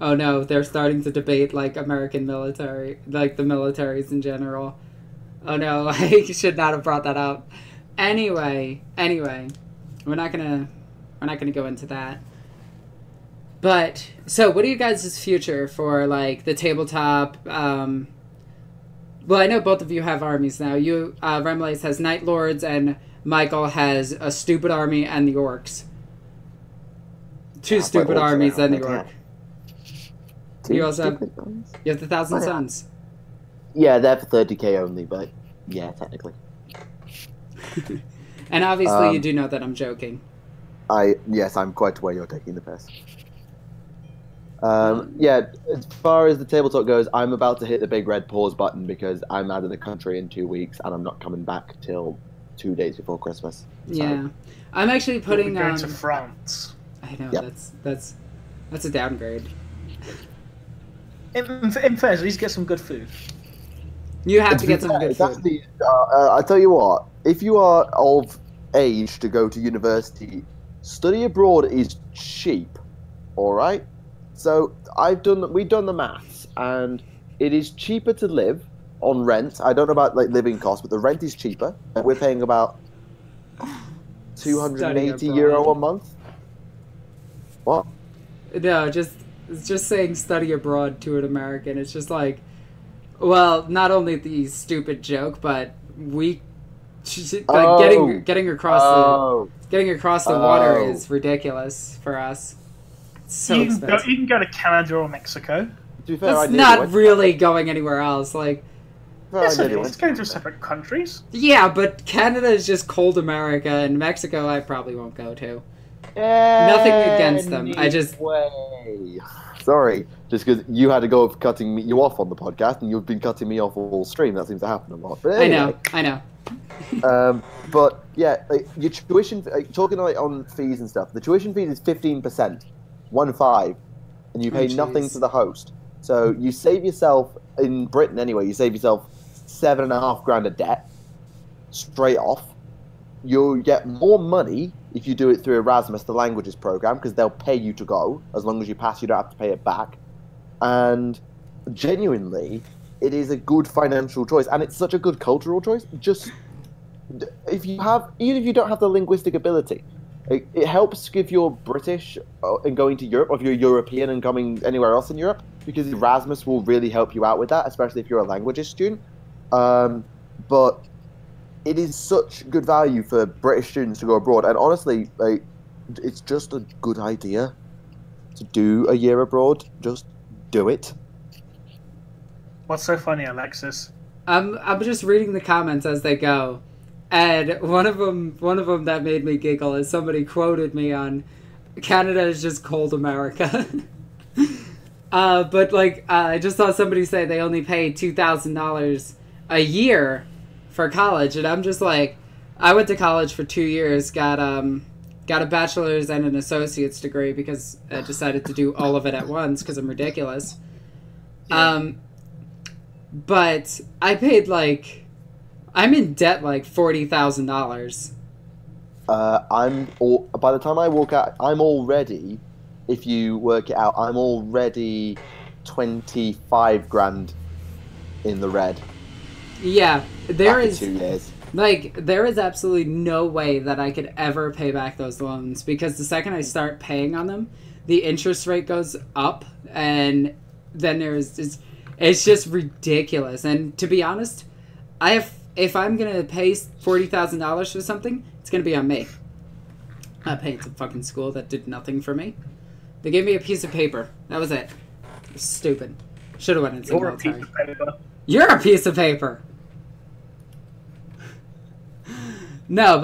Oh no, they're starting to debate like American military, like the militaries in general. Oh no, I should not have brought that up. Anyway, we're not gonna go into that. But so, what are you guys' future for like the tabletop? Well, I know both of you have armies now. You, Remleiz has Night Lords, and Michael has a stupid army and the orcs. Two stupid armies and the orc. You also have the 1,000 Suns. Yeah, they're for 30k only, but yeah, technically. And obviously, you do know that I'm joking. Yes, I'm quite aware you're taking the piss. Yeah, as far as the tabletop goes, I'm about to hit the big red pause button because I'm out of the country in 2 weeks and I'm not coming back till 2 days before Christmas. So. Yeah, I'm actually putting. We're going to France. I know, yep. that's a downgrade. In fairness, at least get some good food. You have to get some good food. I tell you what, if you are of age to go to university, study abroad is cheap. All right. So we've done the maths, and it is cheaper to live on rent. I don't know about like living costs, but the rent is cheaper. We're paying about €280 a month. What? No, just saying study abroad to an American. It's just like, well, not only the stupid joke, but getting across the water is ridiculous for us. So expensive. You can go to Canada or Mexico. To be fair, that's not really going anywhere else. Like, yes, it's going to separate countries. Yeah, but Canada is just cold America, and Mexico I probably won't go to. Nothing against them. I just sorry, just because you had to go of cutting you off on the podcast, and you've been cutting me off all stream. That seems to happen a lot. But anyway. I know. But yeah, like, your tuition, talking like on fees and stuff. The tuition fee is 15%. 15, and you pay nothing to the host. So you save yourself, in Britain anyway, you save yourself $7,500 of debt straight off. You'll get more money if you do it through Erasmus, the languages program, because they'll pay you to go. As long as you pass, you don't have to pay it back. And genuinely, it is a good financial choice, and it's such a good cultural choice. Just even if you don't have the linguistic ability, It helps if you're British and going to Europe, or if you're European and coming anywhere else in Europe, because Erasmus will really help you out with that, especially if you're a languages student. But it is such good value for British students to go abroad, and honestly, like, it's just a good idea to do a year abroad. Just do it. What's so funny, Alexis? I'm just reading the comments as they go, and one of them that made me giggle is somebody quoted me on Canada is just cold America. But like I just saw somebody say they only pay $2,000 a year for college, and I'm just like, I went to college for 2 years, got a bachelor's and an associate's degree because I decided to do all of it at once because I'm ridiculous. Yeah. But I paid I'm in debt like $40,000. By the time I walk out, I'm already, if you work it out, I'm already 25 grand in the red. Yeah, there is 2 years. There is absolutely no way that I could ever pay back those loans, because the second I start paying on them, the interest rate goes up, and then it's just ridiculous. And to be honest, if I'm gonna pay $40,000 for something, it's gonna be on me. I paid some fucking school that did nothing for me. They gave me a piece of paper. That was it. It was stupid. Should have went into the military. You're a piece of paper. No,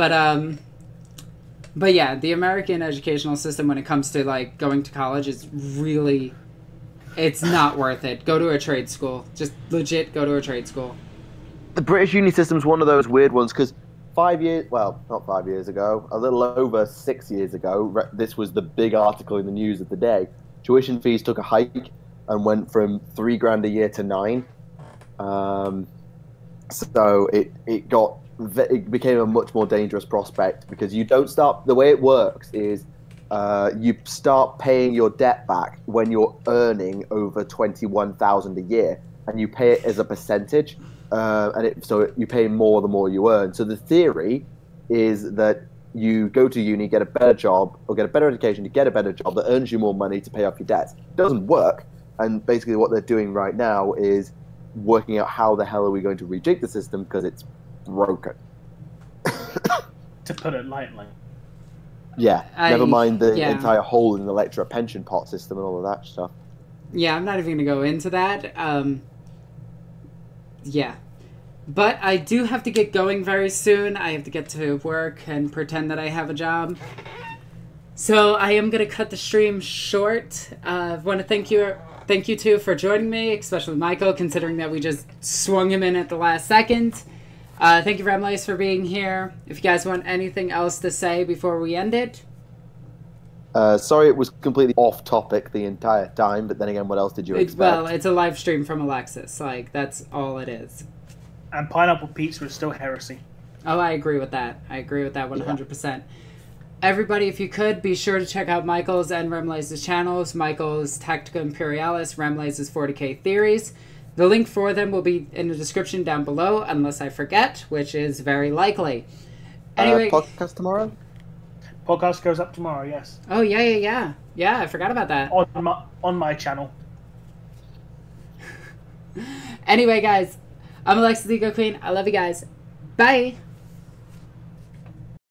but yeah, the American educational system when it comes to going to college is really, it's not worth it. Go to a trade school. Just legit go to a trade school. The British uni system's one of those weird ones, because 5 years, well, not 5 years ago, a little over 6 years ago, this was the big article in the news of the day. Tuition fees took a hike and went from 3 grand a year to 9. So it became a much more dangerous prospect, because you don't start, the way it works is you start paying your debt back when you're earning over 21,000 a year, and you pay it as a percentage, so you pay more the more you earn. So the theory is that you go to uni, get a better job, or get a better education, you get a better job that earns you more money to pay off your debts. It doesn't work, and basically what they're doing right now is working out how the hell are we going to rejig the system, because it's broken. To put it lightly. Yeah, never mind the entire hole in the electoral pension pot system and all of that stuff. Yeah, I'm not even going to go into that. Yeah. But I do have to get going very soon. I have to get to work and pretend that I have a job. So I am going to cut the stream short. I want to thank you two for joining me, especially Michael, considering that we just swung him in at the last second. Thank you, Remleiz, for being here. If you guys want anything else to say before we end it. Sorry it was completely off topic the entire time, but then again, what else did you expect? Well, it's a live stream from Alexis. That's all it is. And pineapple pizza is still heresy. Oh, I agree with that. I agree with that 100%. Yeah. Everybody, if you could, be sure to check out Michael's and Remleiz's channels. Michael's Tactica Imperialis, Remleiz's 40k Theories. The link for them will be in the description down below, unless I forget, which is very likely. Anyway, podcast tomorrow? Podcast goes up tomorrow, yes. Oh, yeah. Yeah, I forgot about that. On my channel. Anyway, guys, I'm Alexis the Ego Queen. I love you guys. Bye!